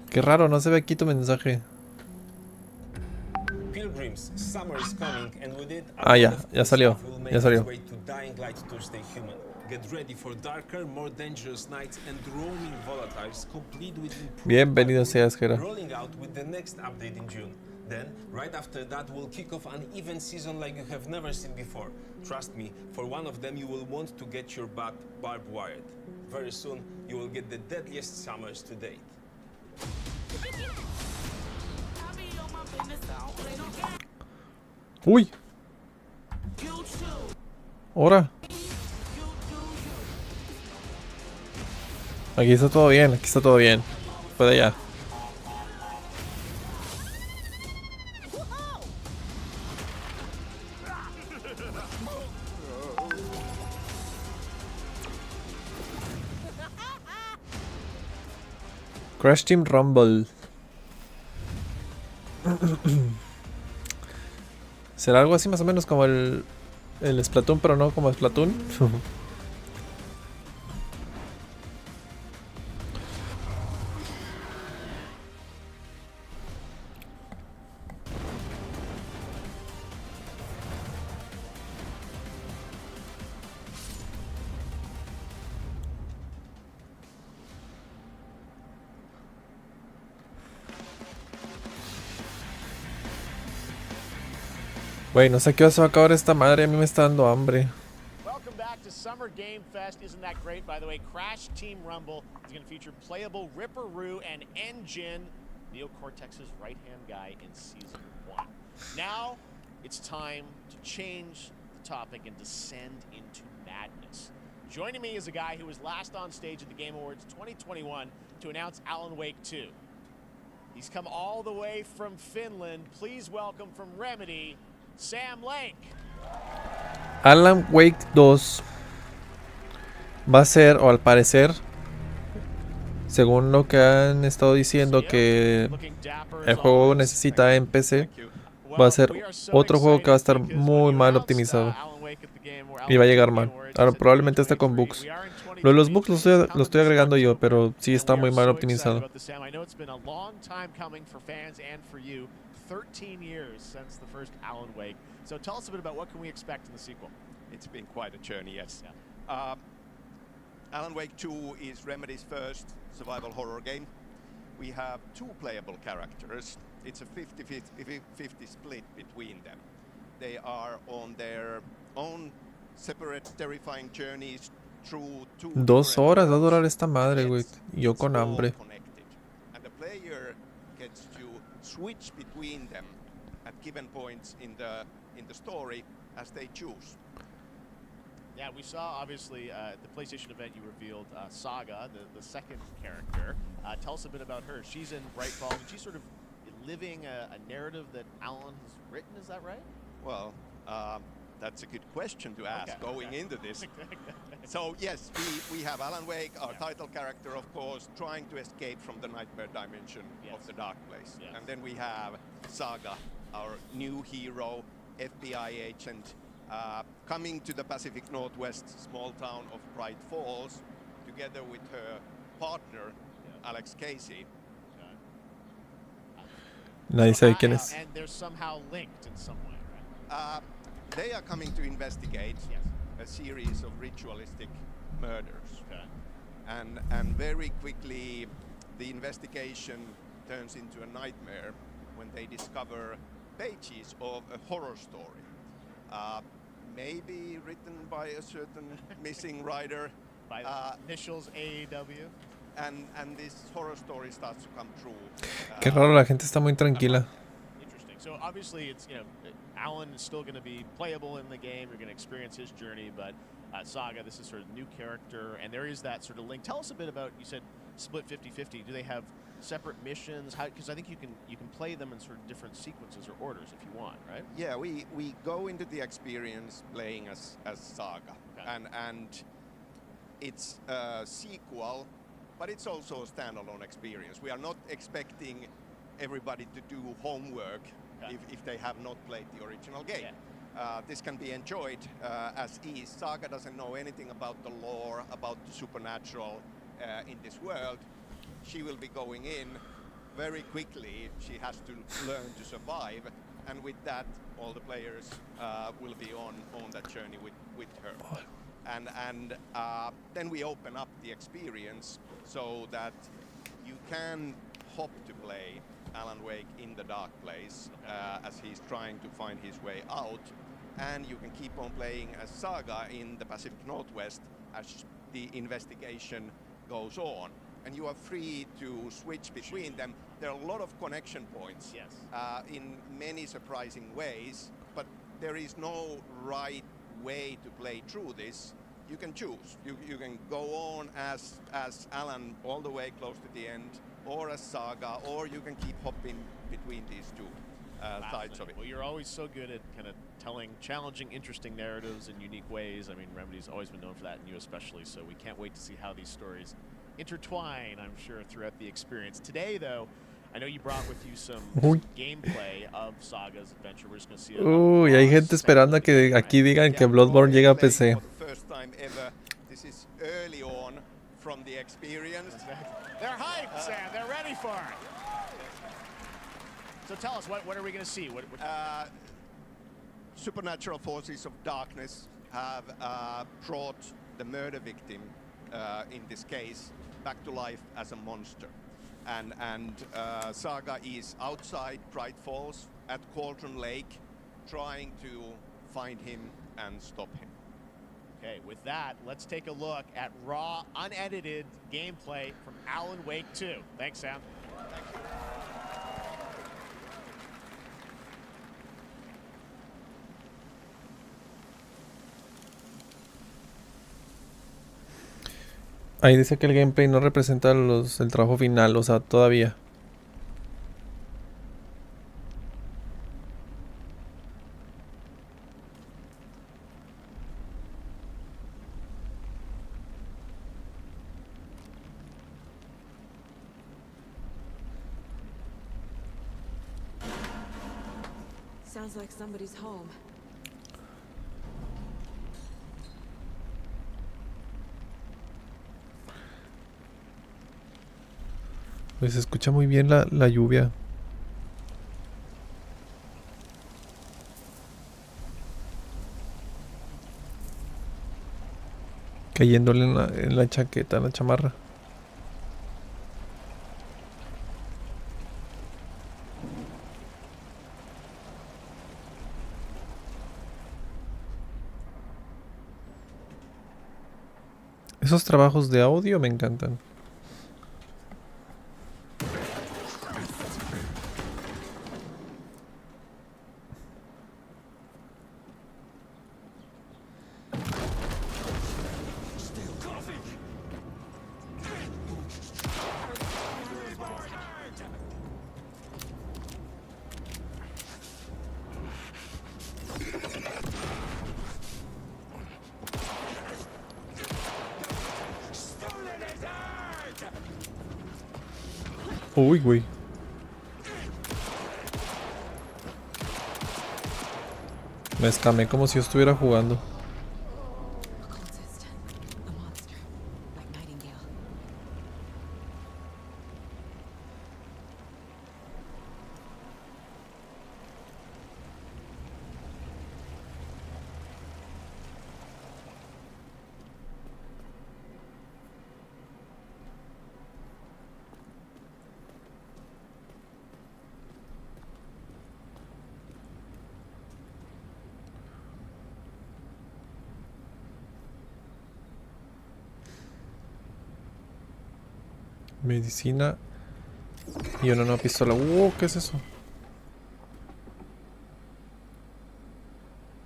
Qué raro, no se ve aquí tu mensaje. Pilgrims, summer is coming, and with it, Ah, ya salió, ya salió. Get ready for darker, more dangerous nights and roaming volatiles, complete with Bienvenido seas, Jera. rolling out with the next update in June. Then, right after that, we'll kick off an event season like you have never seen before. Trust me, for one of them you will want to get your butt barbed wired. Very soon, you will get the deadliest summers to date. Uy. Ahora. Aquí está todo bien, aquí está todo bien. Puede allá. Crash Team Rumble. ¿Será algo así más o menos como el Splatoon, pero no como Splatoon? Güey, no sé qué se va a acabar esta madre, a mí me está dando hambre. Welcome back to Summer Game Fest. Isn't that great? By the way, Crash Team Rumble is going to feature playable Ripperoo and Engine, Neo Cortex's right-hand guy in Season 1. Now, it's time to change the topic and descend into madness. Joining me is a guy who was last on stage at the Game Awards 2021 to announce Alan Wake 2. He's come all the way from Finland. Please welcome from Remedy, Sam Lake. Alan Wake 2 va a ser, o al parecer, según lo que han estado diciendo, que el juego necesita en PC, va a ser otro juego que va a estar muy mal optimizado y va a llegar mal. Ahora probablemente esté con bugs. Lo de los bugs lo estoy agregando yo, pero sí está muy mal optimizado. 13 years since the first Alan Wake. So tell us a bit about what can we expect in the sequel. It's been quite a journey, yes. Alan Wake 2 is Remedy's first survival horror game. We have two playable characters. It's a 50-50 split between them. They are on their own separate terrifying journeys through two 2 horas va a durar esta madre, güey. Yo con hambre. And the player gets to switch between them at given points in the story as they choose. Yeah, we saw obviously at the PlayStation event you revealed Saga, the second character. Tell us a bit about her. She's in Bright Falls and she's sort of living a narrative that Alan has written, is that right? Well, that's a good question to ask going into this. So yes, we have Alan Wake, our title character, of course, trying to escape from the nightmare dimension of the dark place. And then we have Saga, our new hero, FBI agent, coming to the Pacific Northwest small town of Bright Falls, together with her partner, Alex Casey. Nadie sabe quién es. And they're somehow linked in some way, right? They are coming to investigate a series of ritualistic murders. And very quickly the investigation turns into a nightmare when they discover pages of a horror story. Maybe written by a certain missing writer. By the initials AEW. And this horror story starts to come true. Qué raro, la gente está muy tranquila. Interesting. So obviously it's, Alan is still going to be playable in the game. You're going to experience his journey, but Saga, this is sort of new character, and there is that sort of link. Tell us a bit about, you said split 50-50. Do they have separate missions? Because I think you can play them in sort of different sequences or orders if you want, right? Yeah, we go into the experience playing as Saga, and it's a sequel, but it's also a standalone experience. We are not expecting everybody to do homework if they have not played the original game. Yeah. This can be enjoyed as is. Saga doesn't know anything about the lore, about the supernatural in this world. She will be going in very quickly. She has to learn to survive, and with that, all the players will be on that journey with her. And then we open up the experience so that you can hop to play Alan Wake in the dark place as he's trying to find his way out, and you can keep on playing as Saga in the Pacific Northwest as the investigation goes on, and you are free to switch between them. There are a lot of connection points in many surprising ways, but there is no right way to play through this. You can choose. You can go on as Alan all the way close to the end, or as Saga, or you can keep hopping between these two sides of it. Well, you're always so good at kind of telling challenging, interesting narratives in unique ways. I mean, Remedy's always been known for that, and you especially, so we can't wait to see how these stories intertwine, I'm sure, throughout the experience. Today, though, I know you brought with you some gameplay of Saga's adventure. We're just going to see it. Uy, hay gente esperando a que aquí digan que Bloodborne llega a PC. For the first time ever, this is early on from the experience. They're hyped, Sam. They're ready for it. So tell us, what are we going to see? What supernatural forces of darkness have brought the murder victim, in this case, back to life as a monster. And Saga is outside Bright Falls at Cauldron Lake, trying to find him and stop him. Okay, with that, let's take a look at raw, unedited gameplay from Alan Wake 2. Thanks, Sam. Thank you. Ahí dice que el gameplay no representa el trabajo final, o sea, todavía. Sounds like somebody's home. Pues se escucha muy bien la lluvia. Cayéndole en la chaqueta, en la chamarra. Esos trabajos de audio me encantan. Uy, güey. Me escamé como si yo estuviera jugando. Medicina. Y una nueva pistola. ¿Qué es eso?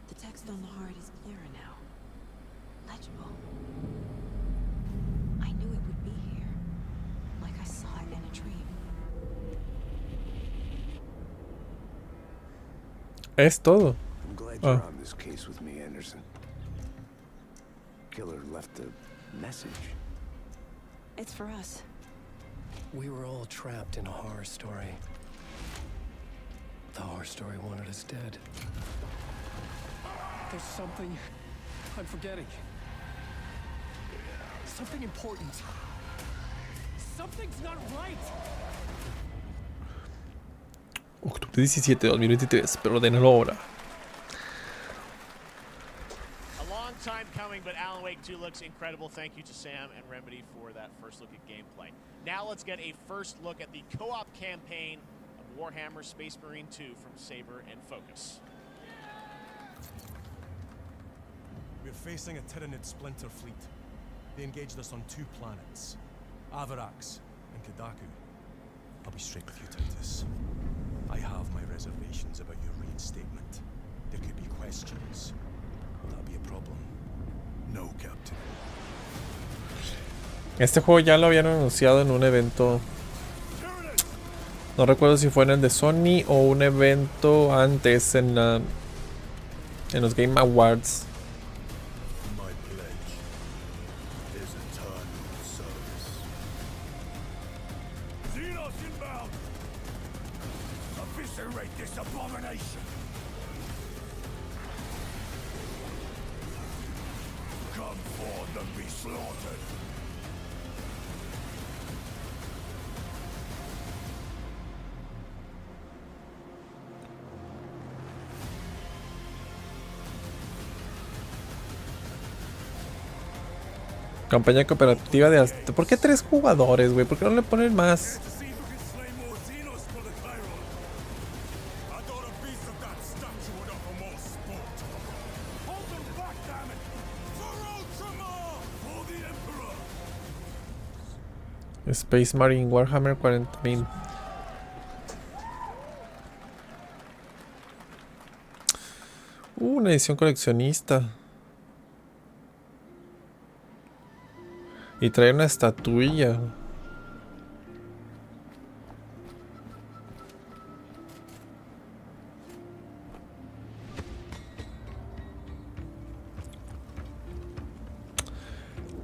The text on the heart is clearer now. Legible. I knew it would be here. Like I saw it in a dream. Es todo. I'm glad you're on this case with me, Anderson. Killer left a message. It's for us. We were all trapped in a horror story. The horror story wanted us dead. There's something I'm forgetting. Something important. Something's not right. Octubre 17, 2023, pero denlo ahora. Time coming, but Alan Wake 2 looks incredible. Thank you to Sam and Remedy for that first look at gameplay. Now let's get a first look at the co-op campaign of Warhammer Space Marine 2 from Saber and Focus. We're facing a Tyranid splinter fleet. They engaged us on 2 planets, Avarax and Kadaku. I'll be straight with you, Titus. I have my reservations about your reinstatement. There could be questions. Will that be a problem? No, Captain. Este juego ya lo habían anunciado en un evento. No recuerdo si fue en el de Sony o un evento antes en los Game Awards. My pledge is eternal service. Xenos inbound! Eviscerate this abomination! Come forth and be slaughtered! Campaña cooperativa de hasta... ¿Por qué 3 jugadores, güey? ¿Por qué no le ponen más? Space Marine Warhammer 40,000. Una edición coleccionista. Y trae una estatuilla.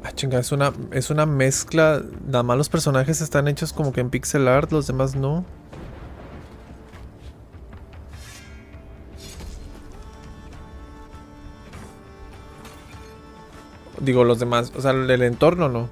Ah, chinga, es una mezcla. Nada más los personajes están hechos como que en pixel art, los demás no. Digo, los demás, o sea, el entorno no.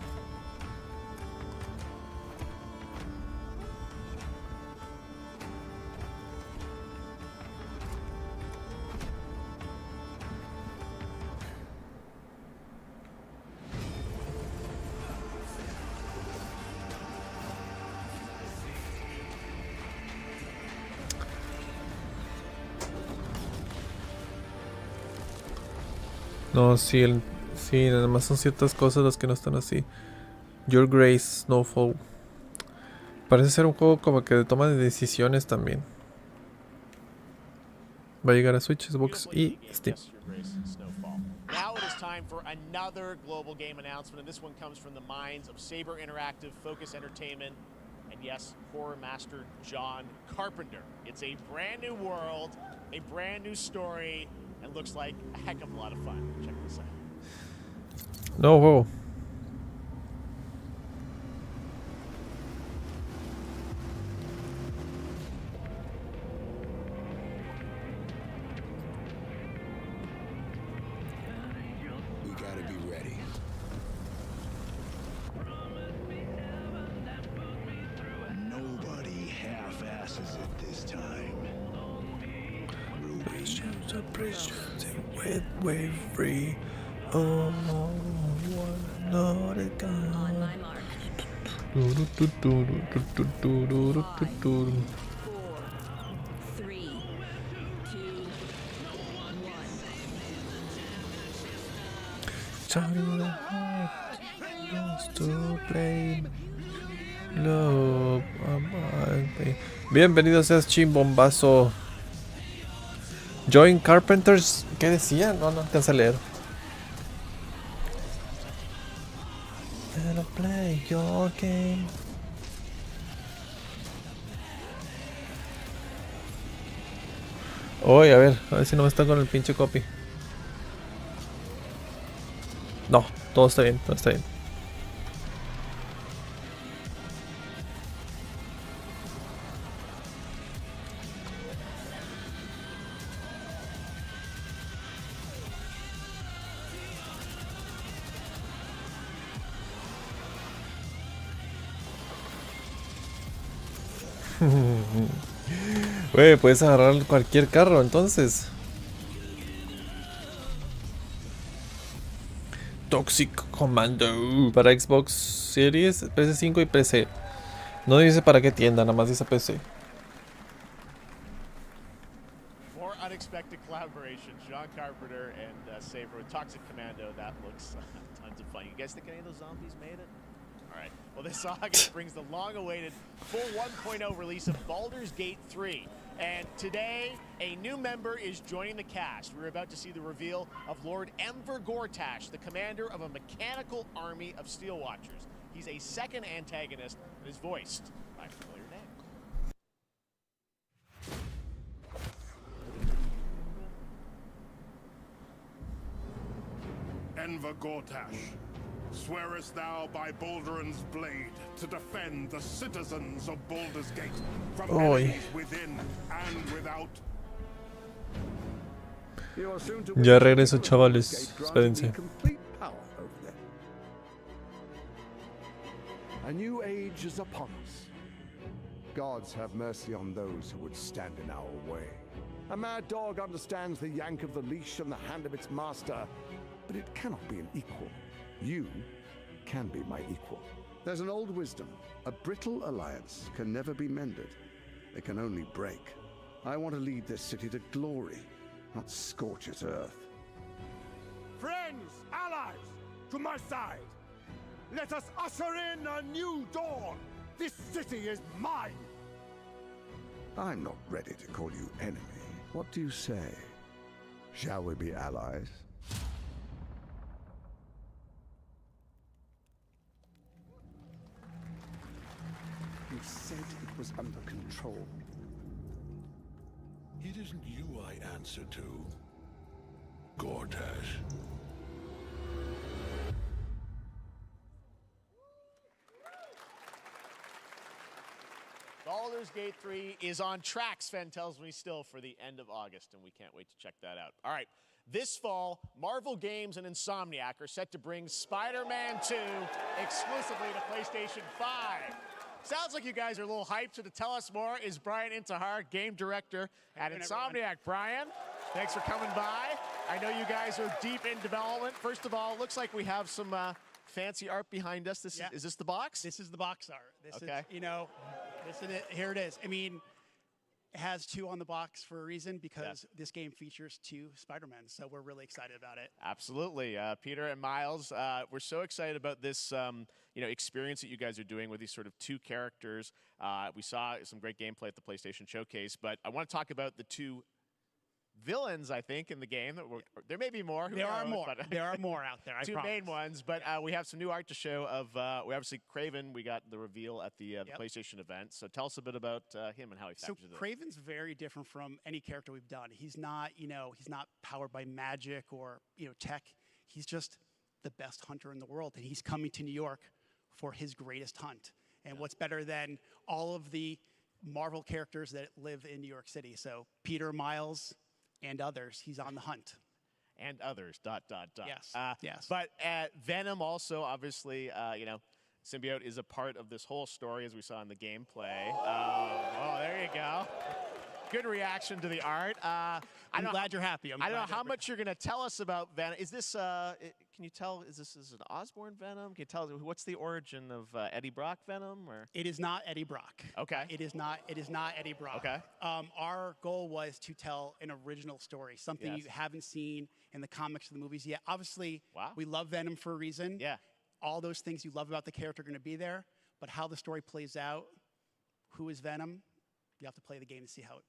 No, sí, sí, nada más son ciertas cosas las que no están así. Your Grace, Snowfall. Parece ser un juego como que de toma de decisiones también. Va a llegar a Switch, Xbox y Steam. Now it is time for another global game announcement, and this one comes from the minds of Saber Interactive, Focus Entertainment, and yes, horror master John Carpenter. It's a brand new world, a brand new story, and looks like a heck of a lot of fun. Check this out. No juego. We gotta be ready. Nobody half-asses it this time. With wave free. Oh, not a gun. On my mark. 4, 3, 2, 1. to play. No, amante. Bienvenido seas chimbombazo. Join Carpenters. ¿Qué decía? No alcanza a leer. Play your game. Oye, a ver si no me está con el pinche copy. No, todo está bien, todo está bien. Güey, puedes agarrar cualquier carro entonces. Toxic Commando para Xbox Series, PS5 y PC. No dice para qué tienda, nada más dice PC. More unexpected collaborations. John Carpenter and Saber with Toxic Commando. That looks tons of fun. You guys think any of those zombies made it? All right. Well, this August brings the long-awaited full 1.0 release of Baldur's Gate 3. And today, a new member is joining the cast. We're about to see the reveal of Lord Enver Gortash, the commander of a mechanical army of Steel Watchers. He's a second antagonist and is voiced by a familiar name. Enver Gortash, swearest thou by Balduran's blade to defend the citizens of Baldur's Gate from enemies within and without? Ya regreso, chavales. Espérense. A new age is upon us. Gods have mercy on those who would stand in our way. A mad dog understands the yank of the leash and the hand of its master, but it cannot be an equal. You can be my equal. There's an old wisdom. A brittle alliance can never be mended. It can only break. I want to lead this city to glory, not scorch its earth. Friends, allies, to my side. Let us usher in a new dawn. This city is mine. I'm not ready to call you enemy. What do you say? Shall we be allies? You said it was under control. It isn't you I answer to, Gortash. Baldur's Gate 3 is on track, Sven tells me still, for the end of August, and we can't wait to check that out. All right, this fall, Marvel Games and Insomniac are set to bring Spider-Man 2 exclusively to PlayStation 5. Sounds like you guys are a little hyped, so to tell us more is Brian Intihar, game director at Insomniac. Brian, thanks for coming by. I know you guys are deep in development. First of all, it looks like we have some fancy art behind us. This is this the box? This is the box art. This okay. is, you know, this is it. Here it is. I mean, it has 2 on the box for a reason, because this game features 2 Spider-Men, so we're really excited about it. Absolutely. Peter and Miles, we're so excited about this experience that you guys are doing with these sort of 2 characters. We saw some great gameplay at the PlayStation Showcase, but I want to talk about the 2 villains, I think, in the game. There may be more. There are more. There are more out there, I 2 promise. main ones, but we have some new art to show of, we obviously, Kraven, we got the reveal at the PlayStation event. So tell us a bit about him and how he factors in. Kraven's very different from any character we've done. He's not, he's not powered by magic or, tech. He's just the best hunter in the world, and he's coming to New York for his greatest hunt. And what's better than all of the Marvel characters that live in New York City? So Peter, Miles, and others, he's on the hunt. And others, ... Yes, yes. But Venom also, obviously, Symbiote is a part of this whole story, as we saw in the gameplay. Oh, there you go. Good reaction to the art. I'm glad you're happy. I don't know how much you're going to tell us about Venom. Is this, can you tell, is this an Osborn Venom? Can you tell, what's the origin of Eddie Brock Venom? Or? It is not Eddie Brock. Okay. It is not Eddie Brock. Okay. Our goal was to tell an original story, something you haven't seen in the comics or the movies yet. Obviously, we love Venom for a reason. Yeah. All those things you love about the character are going to be there. But how the story plays out, who is Venom, you have to play the game to see how it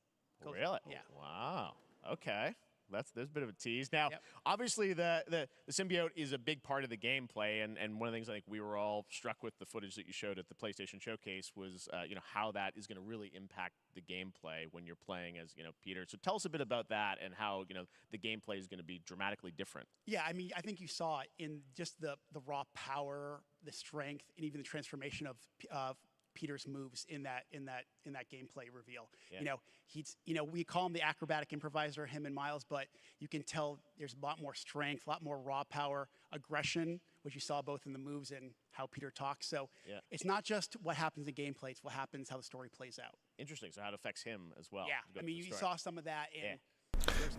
goes. Really? Yeah. Wow. Okay. There's a bit of a tease. Now, obviously, the symbiote is a big part of the gameplay, and one of the things I think we were all struck with the footage that you showed at the PlayStation Showcase was, how that is going to really impact the gameplay when you're playing as, Peter. So tell us a bit about that and how, the gameplay is going to be dramatically different. Yeah, I mean, I think you saw it in just the raw power, the strength, and even the transformation of Peter's moves in that gameplay reveal. Yeah. We call him the acrobatic improviser, him and Miles, but you can tell there's a lot more strength, a lot more raw power, aggression, which you saw both in the moves and how Peter talks. So it's not just what happens in gameplay, it's what happens, how the story plays out. Interesting. So how it affects him as well. Yeah, I mean, you saw some of that in...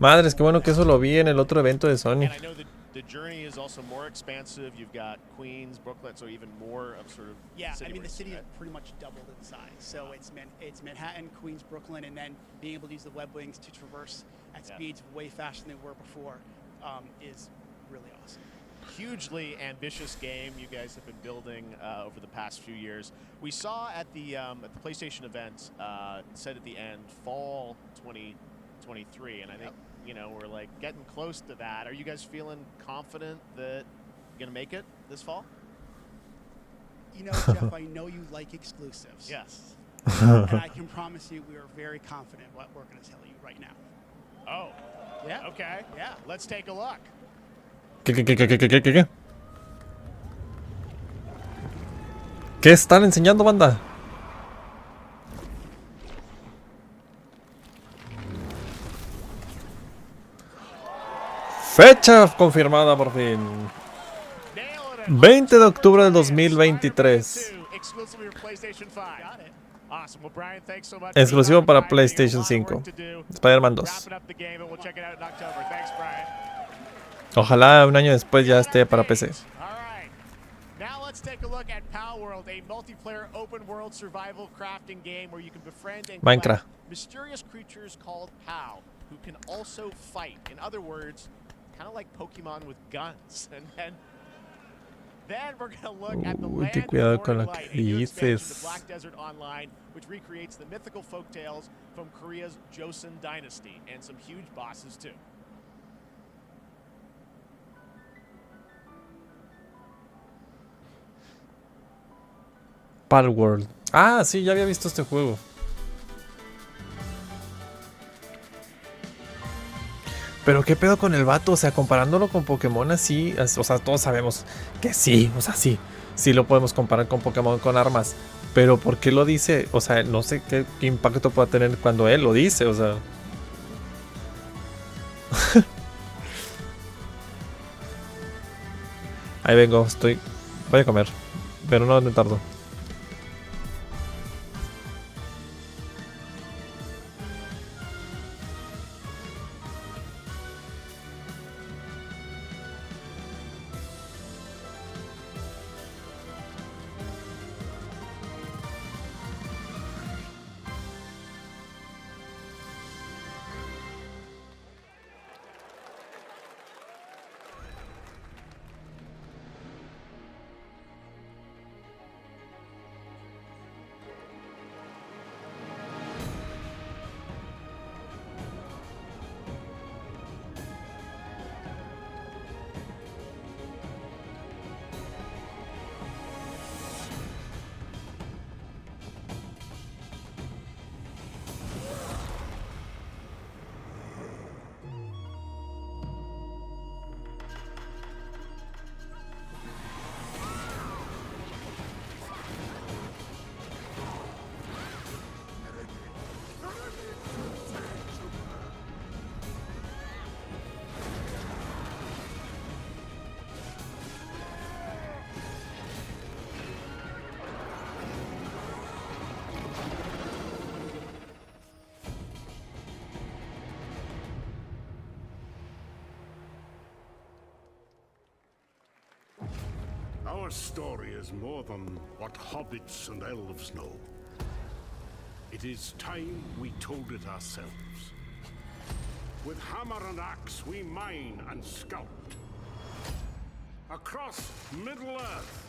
Madres, qué bueno que eso lo vi en el otro evento de Sony. And I know that the journey is also more expansive. You've got Queens, Brooklyn, so even more of sort of the city is pretty much doubled in size. So it's Manhattan, Queens, Brooklyn, and then being able to use the web wings to traverse at speeds way faster than they were before is really awesome. Hugely ambitious game you guys have been building over the past few years. We saw at the PlayStation event, said at the end, fall 2023, and I think we're like getting close to that. Are you guys feeling confident that you're gonna make it this fall? Jeff, I know you like exclusives. Yes. And I can promise you we are very confident what we're going to tell you right now. Oh. Yeah. Okay. Yeah. Let's take a look. ¿Qué están enseñando, banda? Fecha confirmada por fin. 20 de octubre del 2023. Exclusivo para PlayStation 5. Spider-Man 2. Ojalá un año después ya esté para PC. Let's take a look at Pal World, a multiplayer open world survival crafting game where you can befriend and Minecraft. Mysterious creatures called Pal who can also fight. In other words, kind of like Pokemon with guns. And then we're going to look at the land of Morning Light, a new expansion to Black Desert Online, which recreates the mythical folktales from Korea's Joseon Dynasty, and some huge bosses too. Pal World. Ah, sí, ya había visto este juego. Pero qué pedo con el vato, o sea, comparándolo con Pokémon así, o sea, todos sabemos que sí, o sea, sí lo podemos comparar con Pokémon con armas. Pero ¿por qué lo dice? O sea, no sé qué impacto pueda tener cuando él lo dice, o sea. Ahí vengo, voy a comer, pero no me tardo. Our story is more than what hobbits and elves know. It is time we told it ourselves. With hammer and axe we mine and sculpt. Across Middle-earth,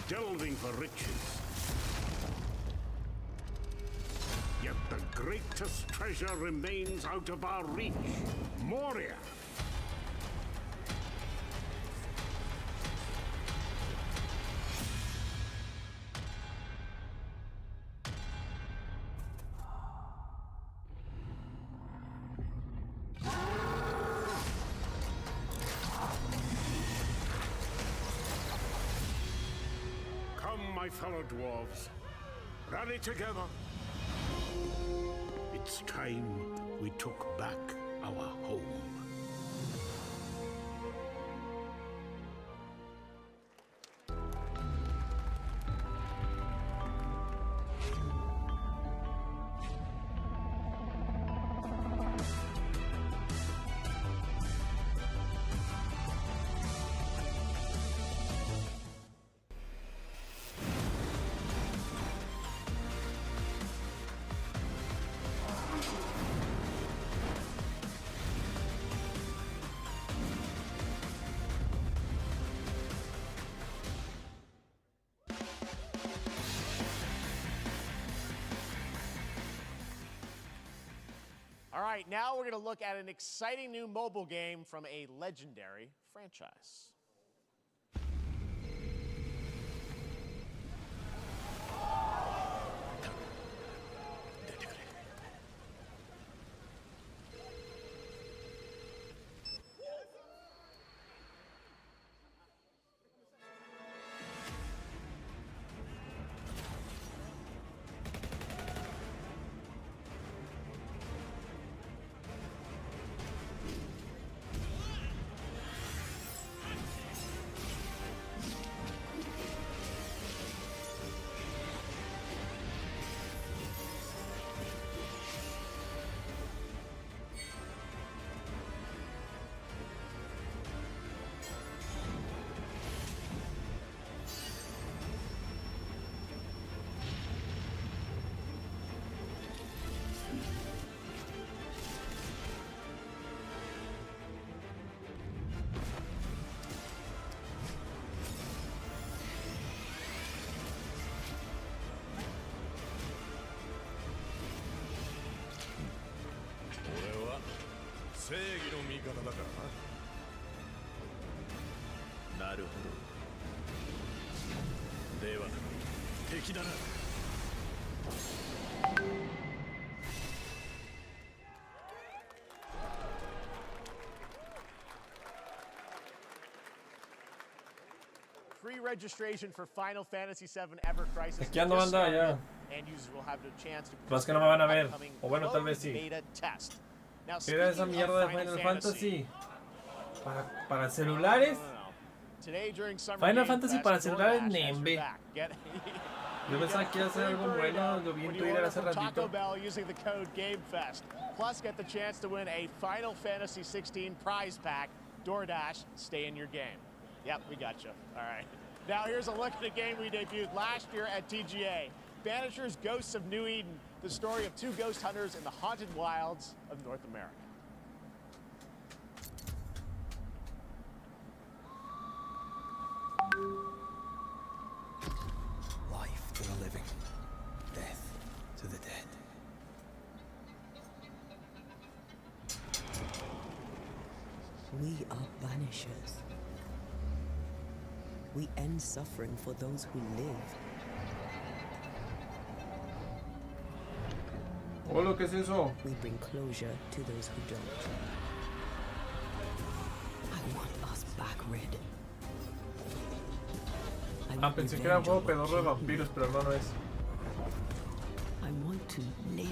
delving for riches, The greatest treasure remains out of our reach. Moria. Come, my fellow dwarves. Rally together. It's time we took back our home. All right, now we're going to look at an exciting new mobile game from a legendary franchise. Free registration for Final Fantasy VII Ever Crisis. Aquí ando, banda, ya. And users will have the chance to Pero es que no me van a ver. O bueno, tal vez sí. beta test. Now, Mira esa mierda de Final Fantasy. Para celulares. Today during Summer Final Game Fantasy Fest, para celulares, DoorDash has nembe. your back. Yo pensaba que iba a hacer algo bueno, lo vi en Twitter hace Taco ratito. Bell using the code GameFest. Plus, get the chance to win a Final Fantasy 16 prize pack. DoorDash, stay in your game. Yep, we got you. All right. Now here's a look at a game we debuted last year at TGA. Banishers Ghosts of New Eden, the story of two ghost hunters in the haunted wilds of North America. Life to the living, death to the dead. We are banishers. We end suffering for those who live. Hola, ¿qué es eso? We bring closure to those who don't. I want us back, Red. Pensé que era un juego pedorro de vampiros, pero no es. I want to live.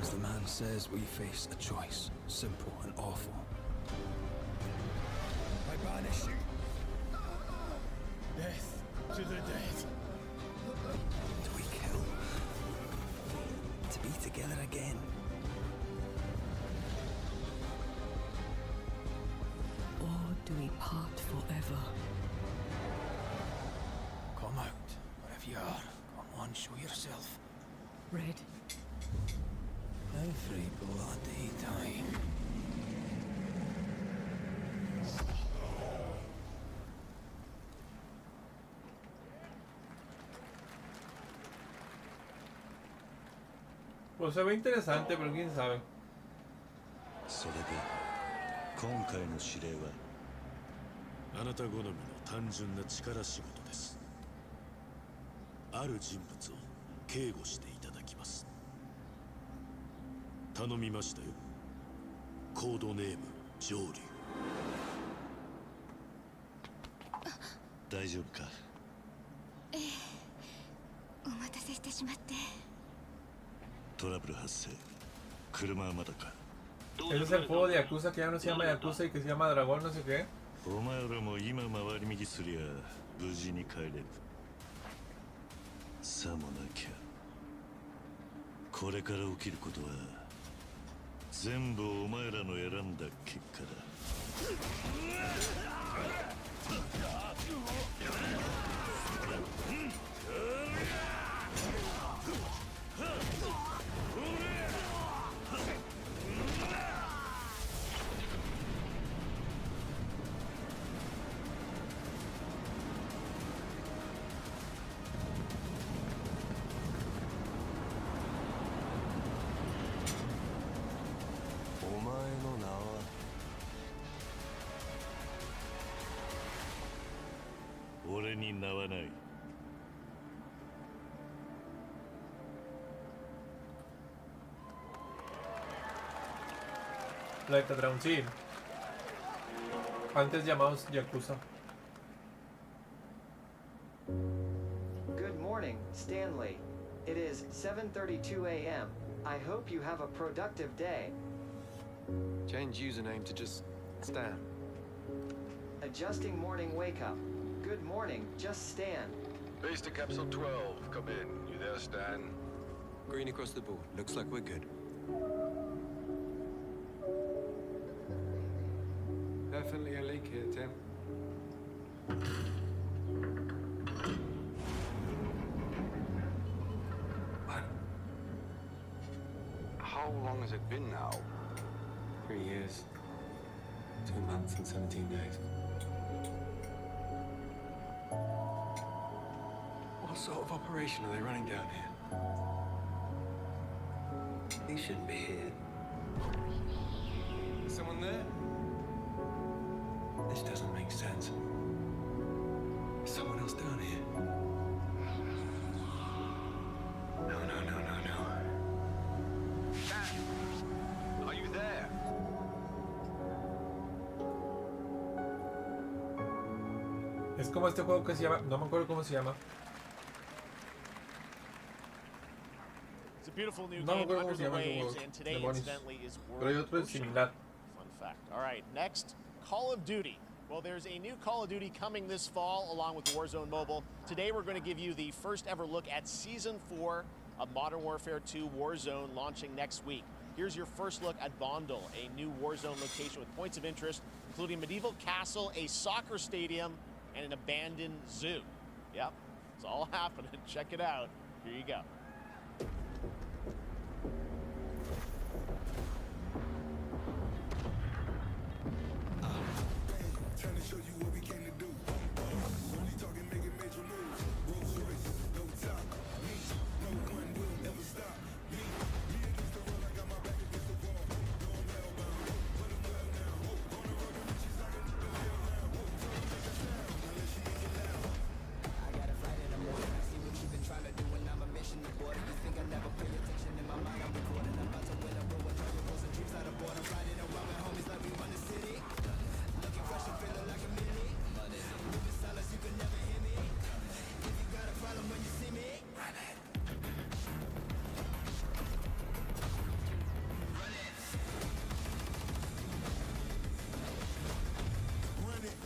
As the man says, we face a choice, simple and awful. I banish you. Death to the dead. Do we kill? To be together again. Or do we part forever? Come out, wherever you are. Come on, show yourself. Red. Every bloody time. Pues se ve interesante, pero quién sabe. それで今回の指令はあなた好みの単純な力仕事です。ある人物を警護していただきます。頼みましたよ。コードネーム上流。大丈夫か？ええ、お待たせしてしまって。トラブル発生。車はまだか？ Ese es el juego de Yakuza que ya no se llama Yakuza y que se llama Dragón, no sé qué. お前らも今回り右すりゃ無事に帰れる。さもなきゃこれから起きることは全部お前らの選んだ結果だ。お前の名は俺に名はない。 Planeta Dragon, sí. Antes llamados Yakuza. Good morning, Stanley. It is 7:32 a.m. I hope you have a productive day. Change username to just Stan. Adjusting morning wake up. Good morning, just Stan. Base to capsule 12. Come in. You there, Stan? Green across the board. Looks like we're good. Definitely a leak here, Tim. What? How long has it been now? 3 years. 2 months and 17 days. What sort of operation are they running down here? He shouldn't be here. Is someone there? This doesn't make sense. Is someone else down here? No. Dad! Are you there? Es como este juego que se llama, no me acuerdo cómo se llama. It's a beautiful new No me game, acuerdo Under cómo se the llama ese Waves, juego. and today Demonios. incidentally is Pero hay World otro Ocean. similar. Fun fact. All right, next, Call of Duty. Well, there's a new Call of Duty coming this fall along with Warzone Mobile. Today we're going to give you the first ever look at Season 4 of Modern Warfare 2 Warzone launching next week. Here's your first look at Vondel, a new Warzone location with points of interest, including a medieval castle, a soccer stadium, and an abandoned zoo. Yep, it's all happening. Check it out. Here you go. Trying to show you what we came to do. Only talking, making major moves. Rolls Royce, no top. Me, no one will ever stop. Me against the world, I got my back against the wall. Going well bound, put him well now. On the road to riches, I can do the hell now. Turn up the sound, unless she make it loud. I got a flight in the morning. I see what you've been trying to do, and I'm a mission aboard. You think I never pay attention in my mind? I'm recording. I'm about to win a row and try to post some trips out of board. I'm riding around with homies like we run the city. Looking fresh and feeling like a mini. Moving silence, you can never hear me. If you got a problem when you see me, run it. Run it. Run it.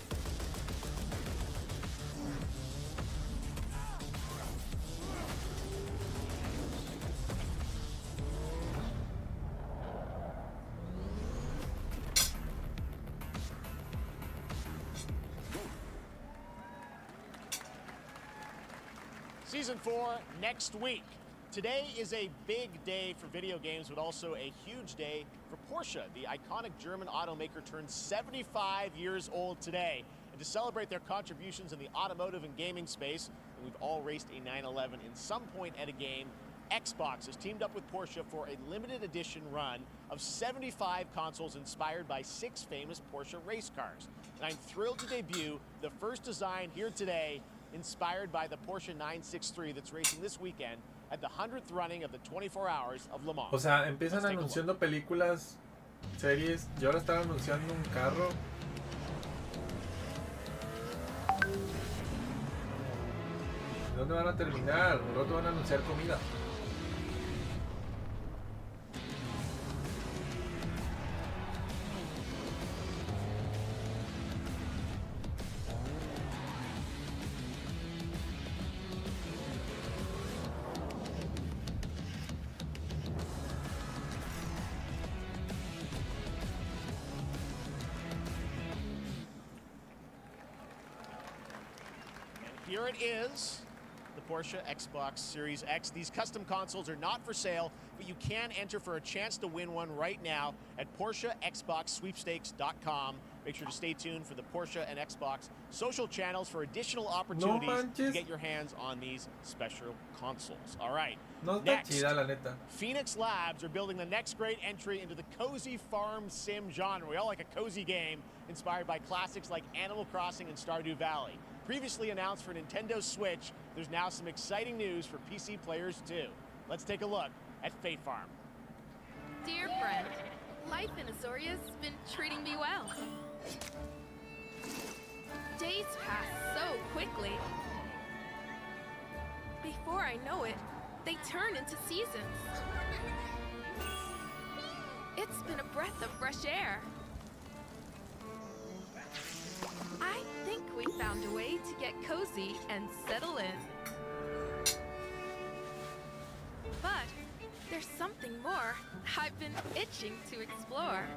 Season 4 next week. Today is a big day for video games, but also a huge day for Porsche. The iconic German automaker turns 75 years old today. And to celebrate their contributions in the automotive and gaming space, and we've all raced a 911 in some point at a game, Xbox has teamed up with Porsche for a limited edition run of 75 consoles inspired by 6 famous Porsche race cars. And I'm thrilled to debut the first design here today inspired by the Porsche 963 that's racing this weekend at the 100th running of the 24 Hours of Le Mans. O sea, empiezan anunciando películas, series, y ahora están anunciando un carro. ¿Dónde van a terminar? Al rato van a anunciar comida. Here it is, the Porsche Xbox Series X. These custom consoles are not for sale, but you can enter for a chance to win one right now at PorscheXboxSweepstakes.com. Make sure to stay tuned for the Porsche and Xbox social channels for additional opportunities to get your hands on these special consoles. All right. No está Next, chida, la neta. Phoenix Labs are building the next great entry into the cozy farm sim genre. We all like a cozy game inspired by classics like Animal Crossing and Stardew Valley. Previously announced for Nintendo Switch, there's now some exciting news for PC players too. Let's take a look at Fate Farm. Dear friend, life in Azoria's been treating me well. Days pass so quickly. Before I know it, they turn into seasons. It's been a breath of fresh air. I think we found a way to get cozy and settle in. But there's something more I've been itching to explore.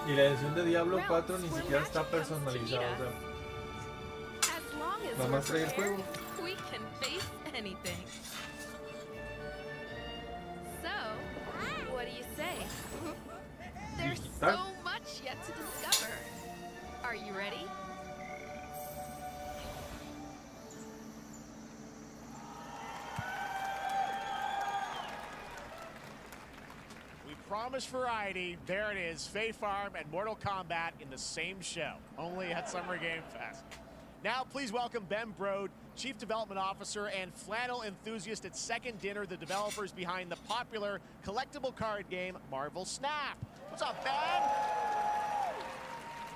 Y la edición de Diablo 4 ni siquiera está personalizada. O sea, As long as nada we're más trae el prepared, juego. we can face anything. So, what do you say? There's so much yet to discover. Are you ready? We promised variety. There it is, Fate Farm and Mortal Kombat in the same show, only at Summer Game Fest. Now, please welcome Ben Brode, Chief Development Officer and flannel enthusiast at Second Dinner, the developers behind the popular collectible card game Marvel Snap. What's up, Ben?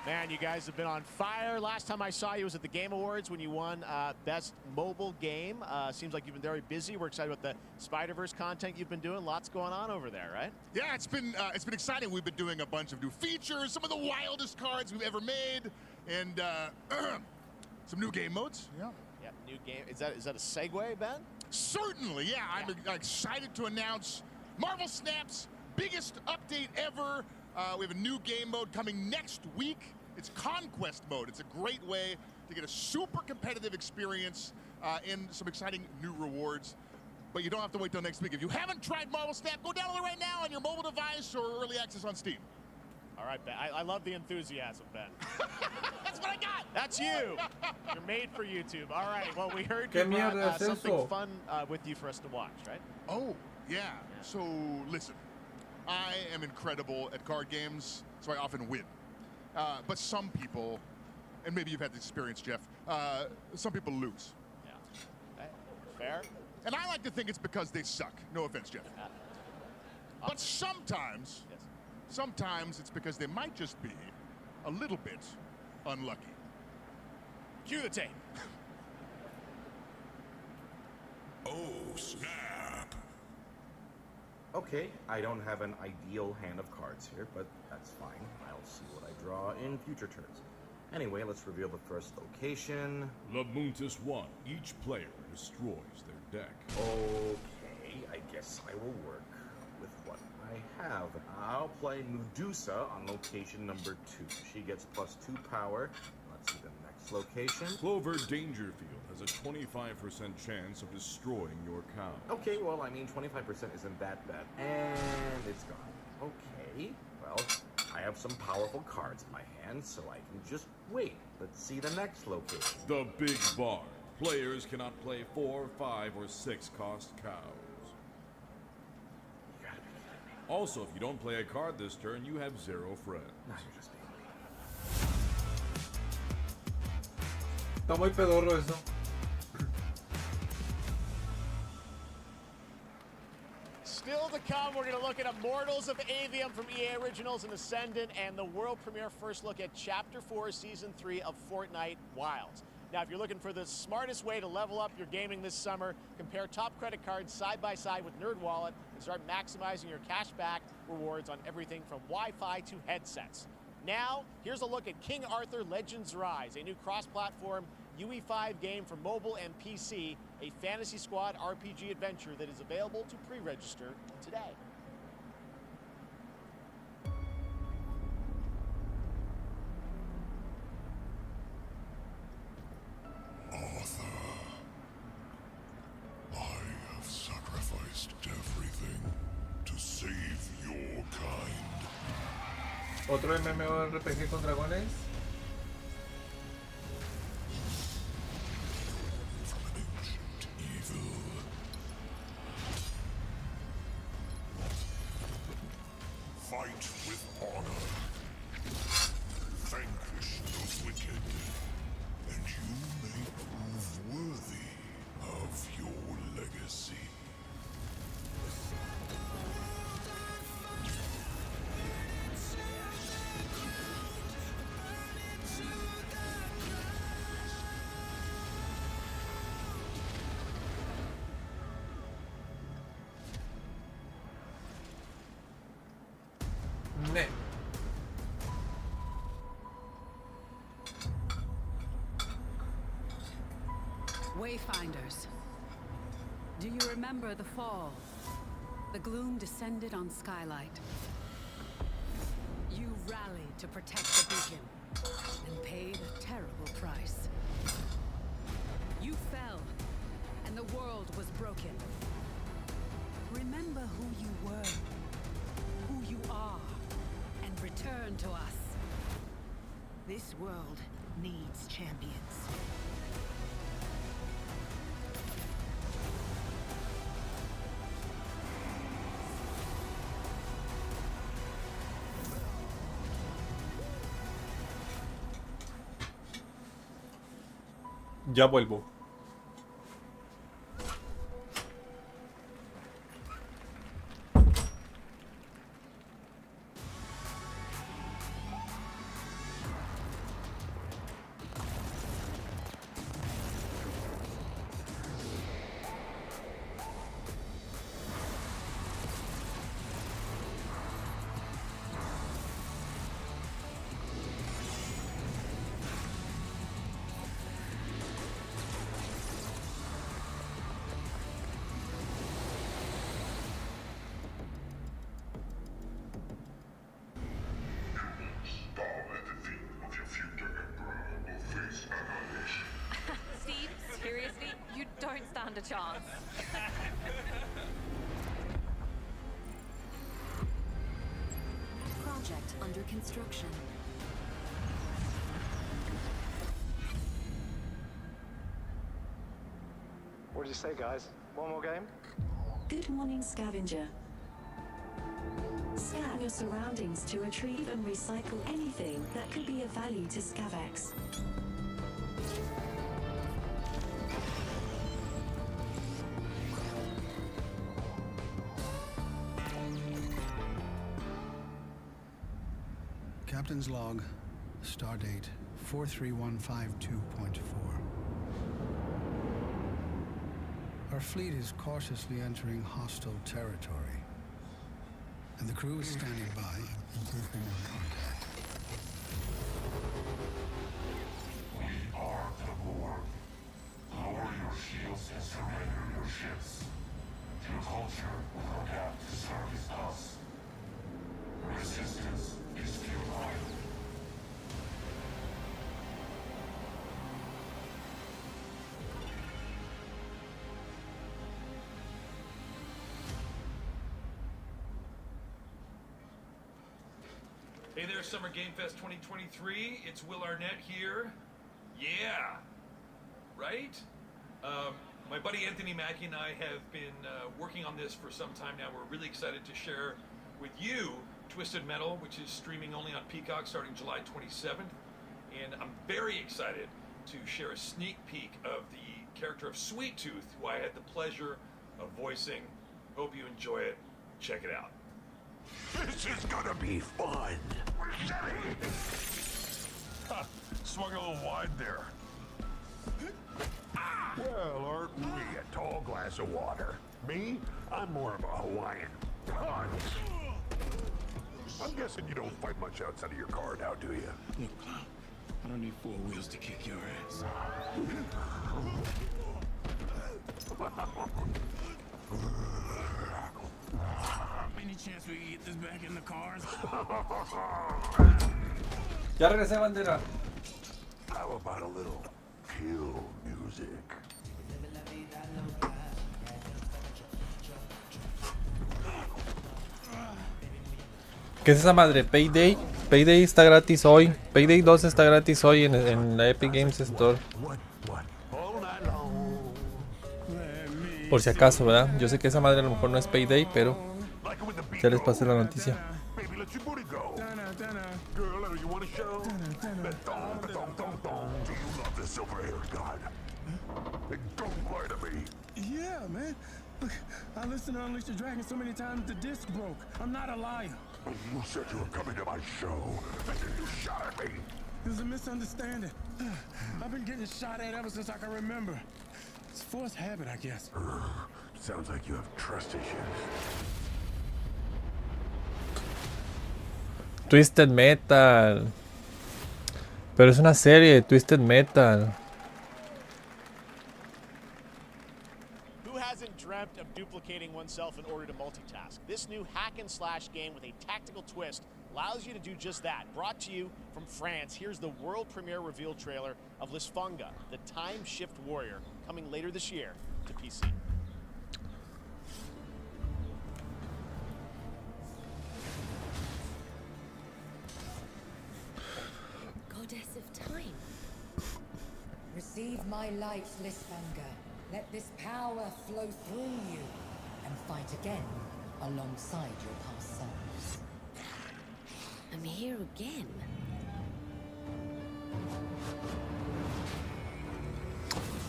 Man, you guys have been on fire. Last time I saw you was at the Game Awards when you won Best Mobile Game. Seems like you've been very busy. We're excited about the Spider-Verse content you've been doing. Lots going on over there, right? Yeah, it's been exciting. We've been doing a bunch of new features, some of the wildest cards we've ever made, and some new game modes. Yeah. Yeah, new game. Is that a segue, Ben? Certainly, yeah. I'm excited to announce Marvel Snap's biggest update ever. We have a new game mode coming next week. It's Conquest mode. It's a great way to get a super competitive experience and some exciting new rewards. But you don't have to wait till next week. If you haven't tried Marvel Snap, go download it right now on your mobile device or early access on Steam. All right, Ben. I love the enthusiasm, Ben. That's what I got. That's you. You're made for YouTube. All right. Well, we heard ¿Qué you brought mierda es something eso? fun with you for us to watch, right? Oh, yeah. So, listen. I am incredible at card games, so I often win. But some people, and maybe you've had this experience, Jeff, some people lose. Yeah. Okay. Fair. And I like to think it's because they suck. No offense, Jeff. But sometimes, sometimes it's because they might just be a little bit unlucky. Cue the tape. Oh, snap. Okay, I don't have an ideal hand of cards here, but that's fine. I'll see what I draw in future turns. Anyway, let's reveal the first location. Lamuntis 1. Each player destroys their deck. Okay, I guess I will work with what I have. I'll play Medusa on location number 2. She gets +2 power. Let's see the next location. Clover Dangerfield has a 25% chance of destroying your cow. Okay, well, I mean, 25% isn't that bad. And it's gone. Okay, well, I have some powerful cards in my hand, so I can just wait. Let's see the next location. The Big Barn. Players cannot play 4, 5, or 6 cost cows. Also, if you don't play a card this turn, you have 0 friends. Está muy pedorro eso. Still to come, we're going to look at Immortals of Avium from EA Originals and Ascendant, and the world premiere first look at Chapter 4, Season 3 of Fortnite Wilds. Now, if you're looking for the smartest way to level up your gaming this summer, compare top credit cards side by side with NerdWallet and start maximizing your cashback rewards on everything from Wi-Fi to headsets. Now, here's a look at King Arthur Legends Rise, a new cross-platform UE5 game for mobile and PC, a Fantasy Squad RPG adventure that is available to pre-register today. Arthur, I have sacrificed everything to save your kind. Otro MMORPG con dragones. Fight with honor. Vanquish the wicked, and you may prove worthy of your legacy. Ne. Wayfinders, do you remember the fall? The gloom descended on Skylight. You rallied to protect the beacon and paid a terrible price. You fell, and the world was broken. Remember who you were, who you are, and return to us. This world needs champions. Ya vuelvo. Steve, seriously? You don't stand a chance. Project under construction. What do you say, guys? One more game? Good morning, scavenger. Scan your surroundings to retrieve and recycle anything that could be of value to Scavex. Captain's log, stardate 43152.4. Our fleet is cautiously entering hostile territory, and the crew is standing by in case they want contact. We are the Lord. Lower your shields and surrender your ships. Your culture will adapt to service us. Resistance is futile. Hey there, Summer Game Fest 2023. It's Will Arnett here. Yeah. Right? My buddy Anthony Mackie and I have been working on this for some time now. We're really excited to share with you Twisted Metal, which is streaming only on Peacock starting July 27th. And I'm very excited to share a sneak peek of the character of Sweet Tooth, who I had the pleasure of voicing. Hope you enjoy it. Check it out. This is gonna be fun. Swung a little wide there. Well, aren't we a tall glass of water? Me? I'm more of a Hawaiian punch. I'm guessing you don't fight much outside of your car now, do you? Look, Clown, I don't need 4 wheels to kick your ass. Any chance we can get this back in the cars? Ya regresé, bandera. How about a little kill music? ¿Qué es esa madre? Payday. Payday está gratis hoy. Payday 2 está gratis hoy en la Epic Games Store. Por si acaso, ¿verdad? Yo sé que esa madre a lo mejor no es Payday, pero ya les pasé la noticia. Yeah, man. Look, I listened to Unleash the Dragon so many times the disc broke. I'm not a liar. You said you were coming to my show, and then you shot at me. It was a misunderstanding. I've been getting shot at ever since I can remember. It's forced habit, I guess. Sounds like you have trust issues. Twisted Metal. Pero es una serie de Twisted Metal. Who hasn't dreamt of duplicating oneself in order to multitask? This new hack and slash game with a tactical twist allows you to do just that. Brought to you from France, here's the world premiere reveal trailer of Lisfunga, the time shift warrior, coming later this year to PC. Goddess of time. Receive my light, Lisfunga. Let this power flow through you and fight again alongside your past selves. I'm here again.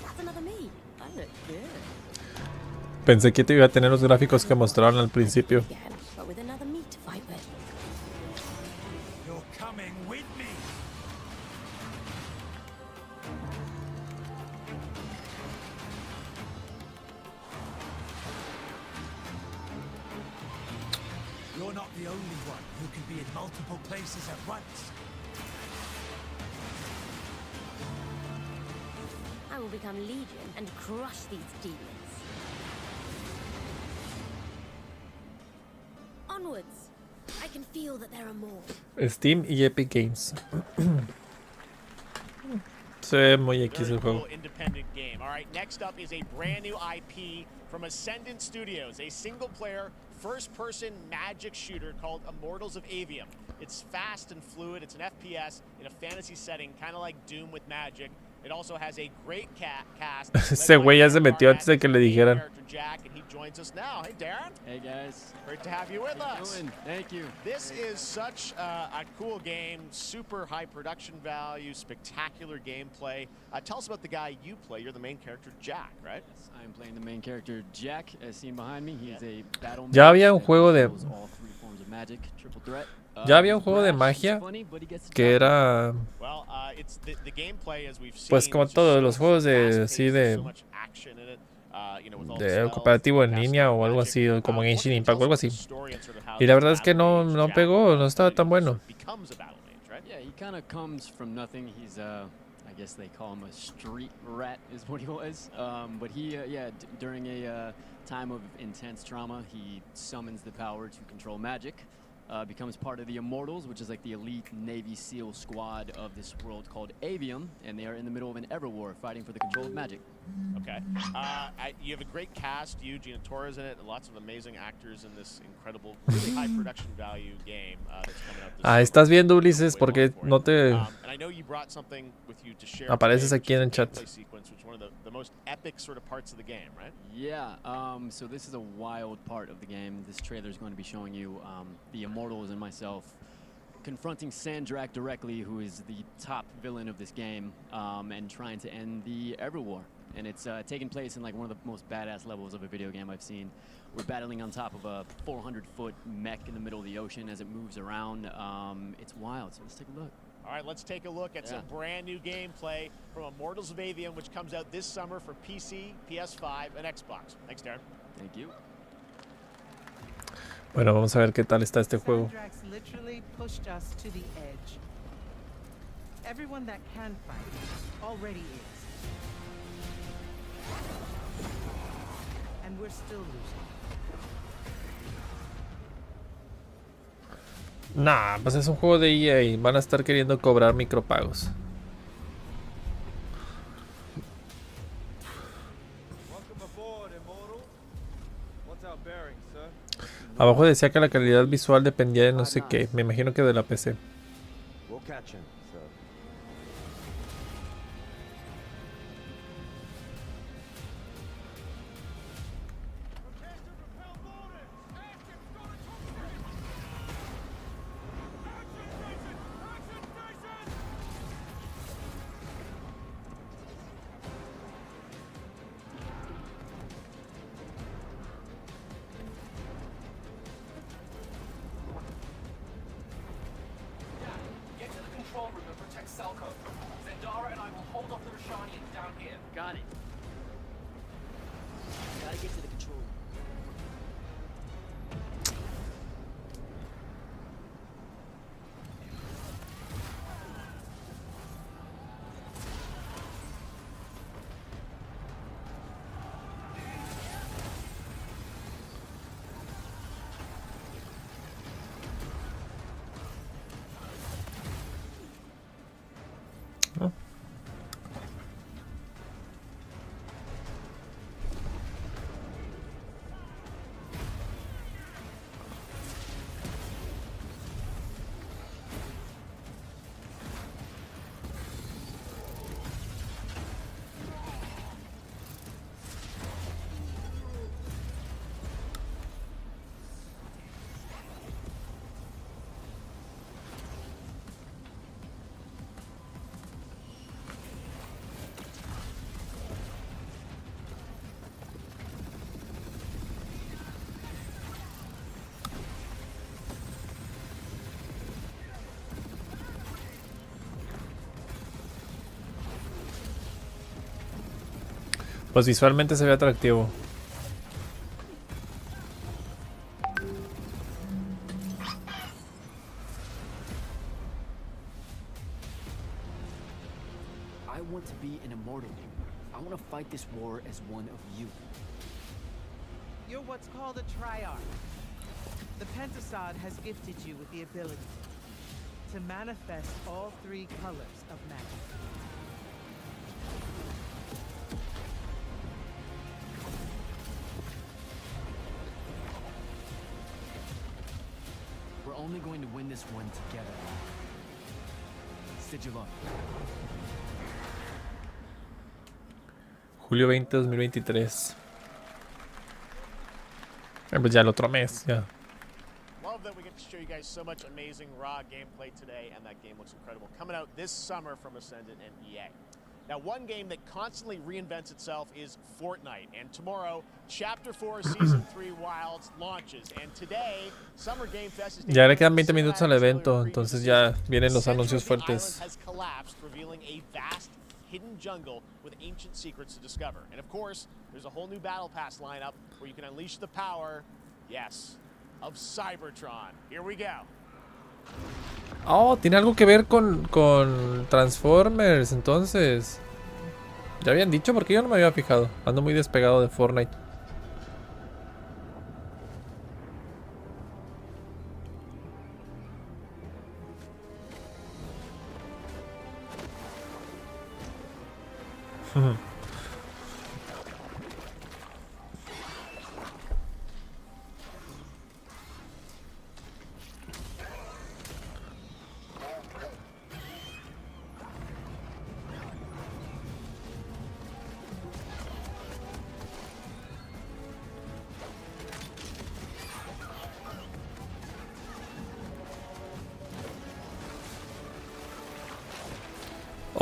That's another me. I look good. Pensé que te iba a tener los gráficos que mostraron al principio. But with another me to fight with. You're coming with me. You're not the only one who can be in multiple places at once. I will become Legion and crush these demons. Onwards. I can feel that there are more. Steam y Epic Games. Se ve muy X el juego. Independent game. All right, next up is a brand new IP from Ascendant Studios, a single-player, first-person magic shooter called Immortals of Avium. It's fast and fluid. It's an FPS in a fantasy setting, kind of like Doom with magic. It also has a great cast. Ese güey ya se metió antes de que le dijeran. Jack, and he joins us now. Hey, Darren. Hey, guys. Great to have you with us. Thank you. This is such a cool game. Super high production value, spectacular gameplay. Tell us about the guy you play. You're the main character, Jack, right? Yes, I'm playing the main character, Jack, as seen behind me. He's a battle Ya había un juego de... all 3 forms of magic, triple threat. Ya había un juego de magia que era... Pues como todos los juegos de... Sí, de cooperativo en línea o algo así, como Genshin Impact o algo así. Y la verdad es que no pegó, no estaba tan bueno. Yeah, he kind of comes from nothing. He's I guess they call him a street rat is what he was. But he during a time of intense trauma, he summons the power to control magic. Becomes part of the Immortals, which is like the elite Navy SEAL squad of this world called Avium, and they are in the middle of an ever war fighting for the control of magic. Okay. You have a great cast. You, Gina Torres in it. Lots of amazing actors in this incredible, really high production value game that's coming out this summer. Estás viendo, Ulises, porque no te... And I know you brought something with you to share Apareces aquí en el chat. sequence, which is one of the most epic sort of parts of the game, right? Yeah, so this is a wild part of the game. This trailer is going to be showing you the Immortals and myself confronting Sandrak directly, who is the top villain of this game, and trying to end the Everwar. And it's taking place in like one of the most badass levels of a video game I've seen. We're battling on top of a 400-foot mech in the middle of the ocean as it moves around. It's wild, so let's take a look. All right, let's take a look at some brand new gameplay from Immortals of Avium, which comes out this summer for PC, PS5, and Xbox. Thanks, Darren. Thank you. Bueno, vamos a ver qué tal está este juego. Sandrax literally pushed us to the edge. Everyone that can fight already is. And we're still losing. Nah, pues es un juego de EA. Van a estar queriendo cobrar micropagos. Abajo decía que la calidad visual dependía de no sé qué. Me imagino que de la PC. Got it. Gotta get to the control room. Pues visualmente se ve atractivo. I want to be an immortal. I want to fight this war as one of you. You're what's called a triarch. The Pentasod has gifted you with the ability to manifest all three colors of magic. We're only going to win this one together. Sigil up. Julio 20, 2023. Pues ya el otro mes, ya. Love that we get to show you guys so much amazing raw gameplay today, and that game looks incredible. Coming out this summer from Ascendant and EA. Now, one game that constantly reinvents itself is Fortnite, and tomorrow, Chapter 4 Season 3 Wilds launches, and today, Summer Game Fest is... Ya le quedan 20 minutos al evento, entonces ya vienen los anuncios fuertes. Has collapsed, revealing a vast hidden jungle with ancient secrets to discover. And of course, there's a whole new Battle Pass lineup where you can unleash the power, yes, of Cybertron. Here we go. Oh, tiene algo que ver con Transformers, entonces. Ya habían dicho, porque yo no me había fijado. Ando muy despegado de Fortnite.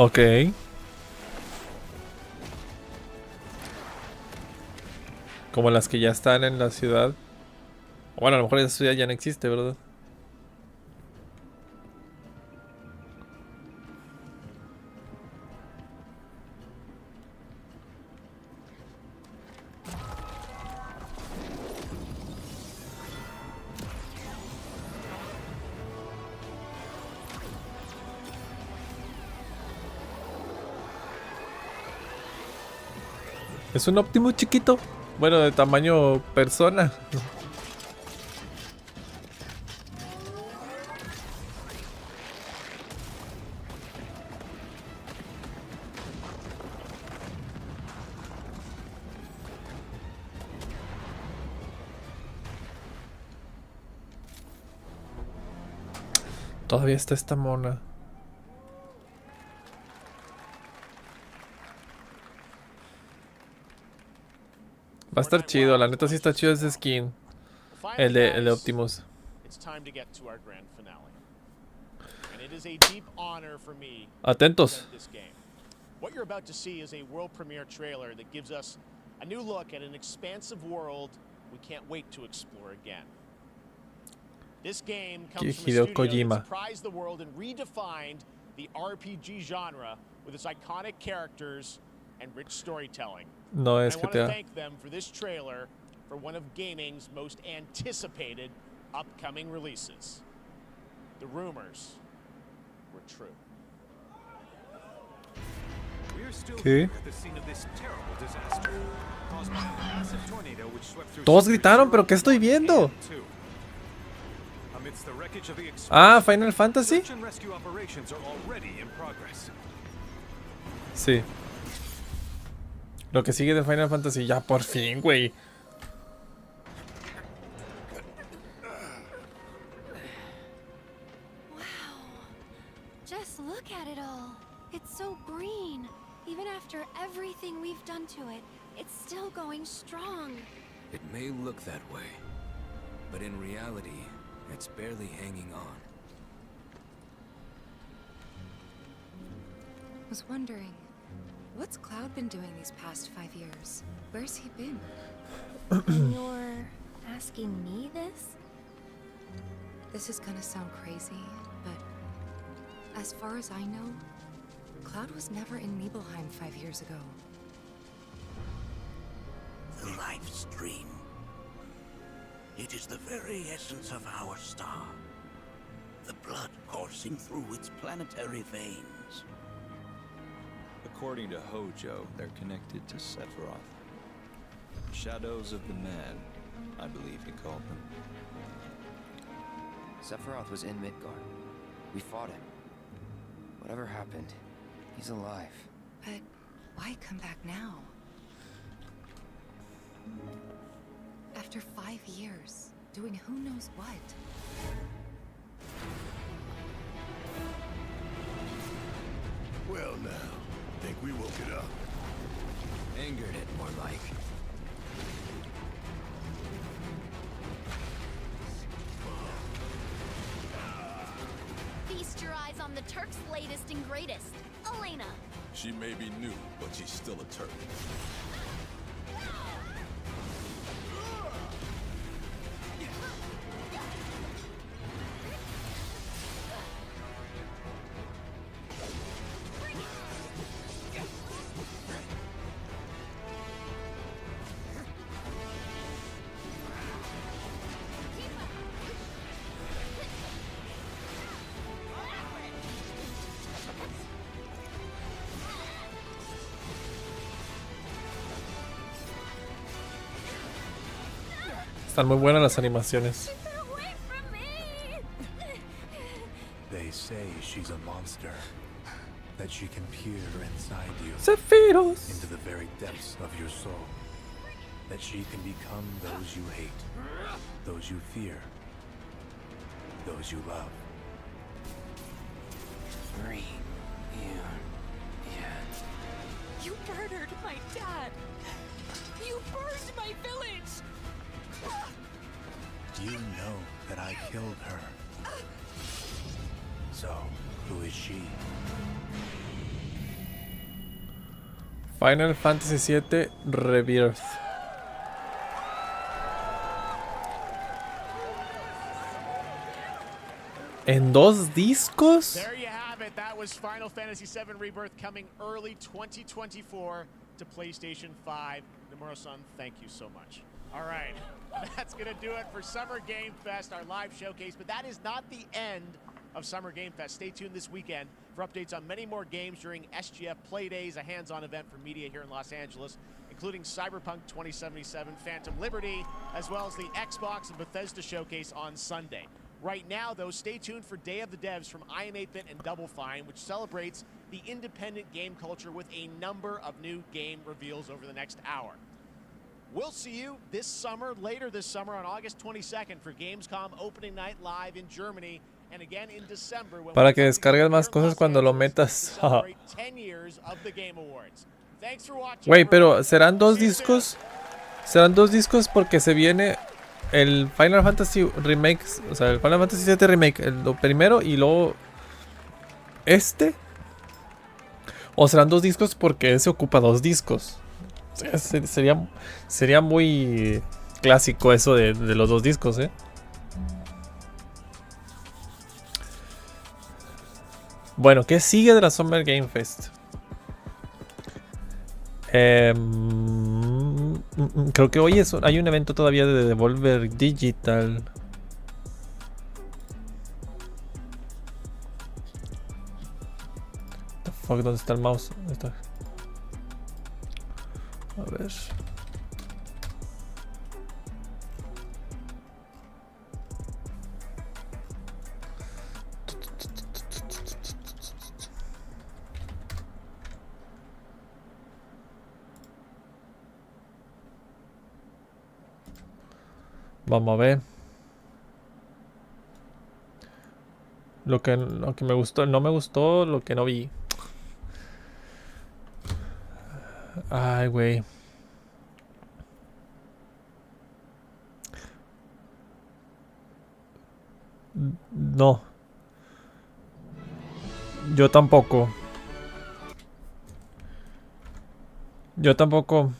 Ok. Como las que ya están en la ciudad. Bueno, a lo mejor esa ciudad ya no existe, ¿verdad? Es un Optimus chiquito. Bueno, de tamaño persona. Todavía está esta mona. Va a estar chido, la neta sí está chido ese skin. El de Optimus. Atentos. What you're about to see is a world premiere trailer that gives us a new look at an expansive world we can't wait to explore again. This game comes from a studio that surprised the world and redefined the RPG genre with its iconic characters and rich storytelling. No es I que want te to thank them for this trailer for one of gaming's most anticipated upcoming releases. The rumors were true. ¿Qué? Todos gritaron, pero ¿qué estoy viendo? Ah, Final Fantasy. Sí. Lo que sigue de Final Fantasy, ya por fin, güey. Just look at it all. It's so green. Even after everything we've done to it, it's still going strong. It may look that way, but in reality, it's barely hanging on. I was wondering, what's Cloud been doing these past 5 years? Where's he been? And you're asking me this? This is gonna sound crazy, but as far as I know, Cloud was never in Nibelheim 5 years ago. The life stream. It is the very essence of our star. The blood coursing through its planetary veins. According to Hojo, they're connected to Sephiroth. Shadows of the Man, I believe he called them. Sephiroth was in Midgard. We fought him. Whatever happened, he's alive. But why come back now? After 5 years, doing who knows what? Well now, think we woke it up. Angered it, more like. Feast your eyes on the Turk's latest and greatest, Elena. She may be new, but she's still a Turk. Están muy buenas las animaciones. They say she's a monster. That she can peer inside you. Sephiros! Into the very depths of your soul. That she can become those you hate. Those you fear. Those you love. Green. Yeah. You murdered my dad. You burned my village. You know that I killed her. So, who is she? Final Fantasy VII Rebirth. ¿En 2 discos? There you have it. That was Final Fantasy VII Rebirth coming early 2024 to PlayStation 5. Nomura-san, thank you so much. All right, that's going to do it for Summer Game Fest, our live showcase. But that is not the end of Summer Game Fest. Stay tuned this weekend for updates on many more games during SGF Play Days, a hands-on event for media here in Los Angeles, including Cyberpunk 2077, Phantom Liberty, as well as the Xbox and Bethesda showcase on Sunday. Right now, though, stay tuned for Day of the Devs from IM8bit and Double Fine, which celebrates the independent game culture with a number of new game reveals over the next hour. We'll see you this summer, later this summer on August 22nd for Gamescom Opening Night Live in Germany, and again in December when Para que descargues más cosas cuando lo metas. 10 years of the Game Awards. Thanks for watching. Güey, pero ¿serán 2 discos? Serán 2 discos porque se viene el Final Fantasy Remake, o sea, el Final Fantasy VII Remake, lo primero y luego este. O serán 2 discos porque ese ocupa 2 discos. O sea, sería muy clásico eso de los 2 discos, ¿eh? Bueno, ¿qué sigue de la Summer Game Fest? Creo que hoy hay un evento todavía de Devolver Digital. The fuck, ¿dónde está el mouse? ¿Dónde está? A ver. Vamos a ver. Lo que me gustó, no me gustó, lo que no vi. Ay, güey. No. Yo tampoco. Yo tampoco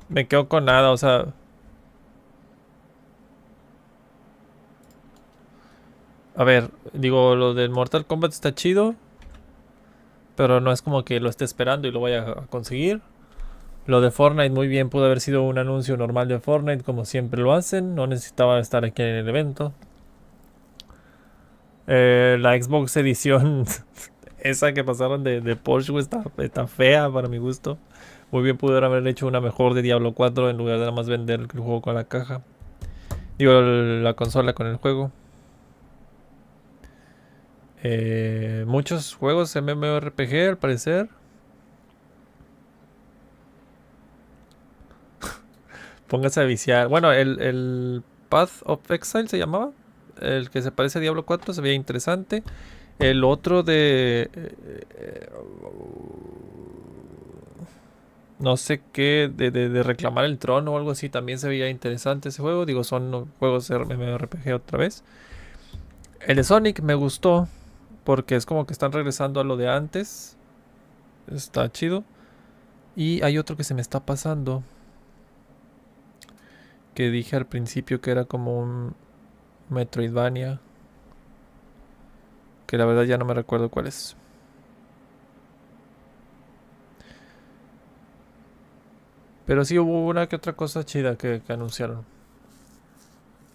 me quedo con nada, o sea. A ver, digo, lo del Mortal Kombat está chido. Pero no es como que lo esté esperando y lo vaya a conseguir. Lo de Fortnite muy bien pudo haber sido un anuncio normal de Fortnite, como siempre lo hacen. No necesitaba estar aquí en el evento. La Xbox edición, esa que pasaron de Porsche, está fea para mi gusto. Muy bien pudieron haber hecho una mejor de Diablo 4 en lugar de nada más vender el juego con la caja. Digo, la consola con el juego. Muchos juegos MMORPG al parecer. Póngase a viciar. Bueno, el Path of Exile se llamaba. El que se parece a Diablo 4 se veía interesante. El otro de no sé qué, de reclamar el trono o algo así, también se veía interesante ese juego. Digo, son juegos MMORPG otra vez. El de Sonic me gustó porque es como que están regresando a lo de antes. Está chido. Y hay otro que se me está pasando, que dije al principio que era como un Metroidvania, que la verdad ya no me recuerdo cuál es. Pero sí hubo una que otra cosa chida que anunciaron.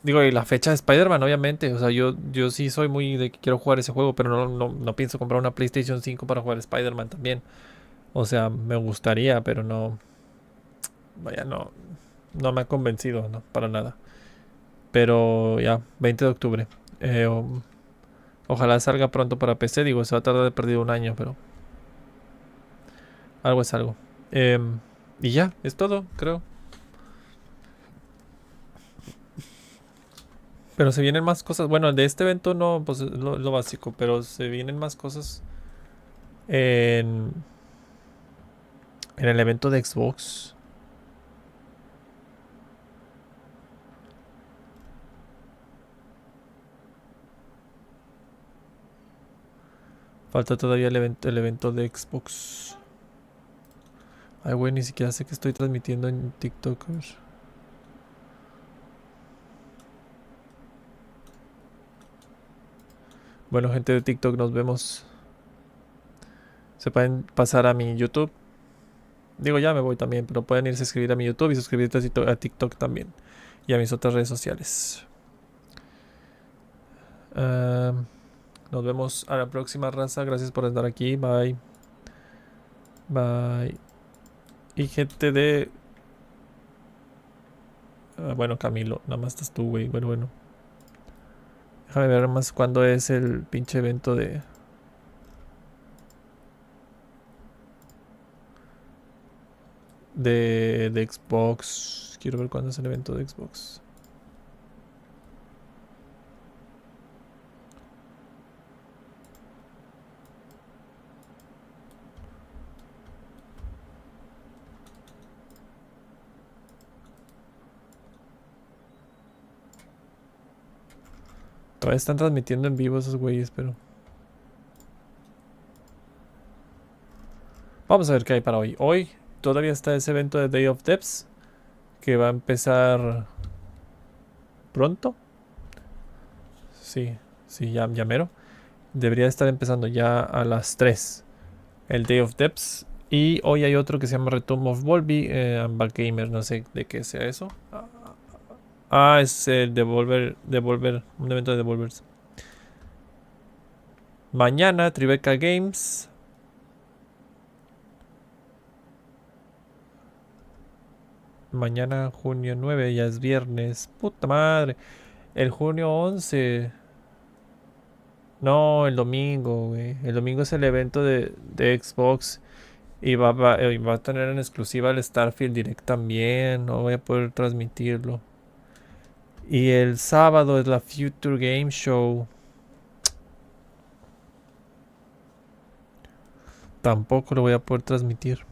Digo, y la fecha de Spider-Man, obviamente. O sea, yo sí soy muy de que quiero jugar ese juego, pero no pienso comprar una PlayStation 5 para jugar Spider-Man también. O sea, me gustaría, pero no. Vaya, no me ha convencido, no, para nada. Pero ya, 20 de octubre. Ojalá salga pronto para PC. Digo, se va a tardar de perdido un año, pero algo es algo. Y ya, es todo, creo. Pero se vienen más cosas. Bueno, de este evento no, pues es lo básico. Pero se vienen más cosas en el evento de Xbox. Falta todavía el evento de Xbox. Ay, güey, ni siquiera sé que estoy transmitiendo en TikTok. Bueno, gente de TikTok, nos vemos. Se pueden pasar a mi YouTube. Digo, ya me voy también, pero pueden irse a suscribir a mi YouTube y suscribirte a TikTok también. Y a mis otras redes sociales. Nos vemos a la próxima, raza. Gracias por estar aquí. Bye. Bye. Y gente de... bueno, Camilo. Nada más estás tú, güey. Bueno. Déjame ver más cuándo es el pinche evento de... De Xbox. Quiero ver cuándo es el evento de Xbox. Todavía están transmitiendo en vivo esos güeyes, pero... Vamos a ver qué hay para hoy. Hoy todavía está ese evento de Day of Devs, que va a empezar pronto. Sí, ya mero. Debería estar empezando ya a las 3 el Day of Devs. Y hoy hay otro que se llama Return of Volby, Back Gamer, no sé de qué sea eso. Es el Devolver, un evento de Devolvers. Mañana Tribeca Games. Mañana junio 9, ya es viernes. Puta madre. El junio 11. No, el domingo, güey. El domingo es el evento de Xbox. Y va a tener en exclusiva el Starfield Direct también. No voy a poder transmitirlo. Y el sábado es la Future Game Show. Tampoco lo voy a poder transmitir.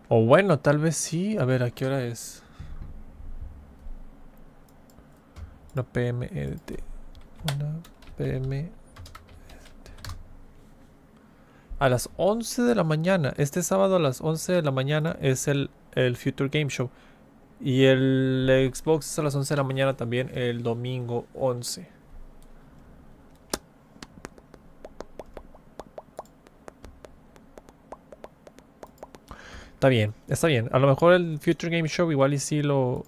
O bueno, tal vez sí. A ver, ¿a qué hora es? 1 PM EDT. 1 PM EDT. A las 11 de la mañana. Este sábado a las 11 de la mañana es el Future Game Show. Y el Xbox es a las 11 de la mañana también el domingo 11. Está bien. A lo mejor el Future Game Show igual y sí lo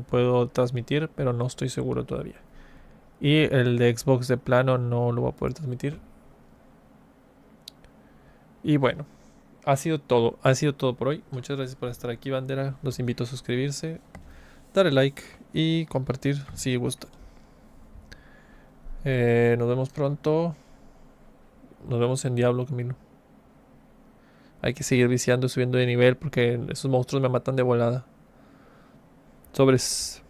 puedo transmitir, pero no estoy seguro todavía. Y el de Xbox de plano no lo voy a poder transmitir. Y bueno, ha sido todo por hoy. Muchas gracias por estar aquí, bandera. Los invito a suscribirse, darle like y compartir si gustan. Nos vemos pronto. Nos vemos en Diablo, Camilo. Hay que seguir viciando y subiendo de nivel porque esos monstruos me matan de volada. Sobres.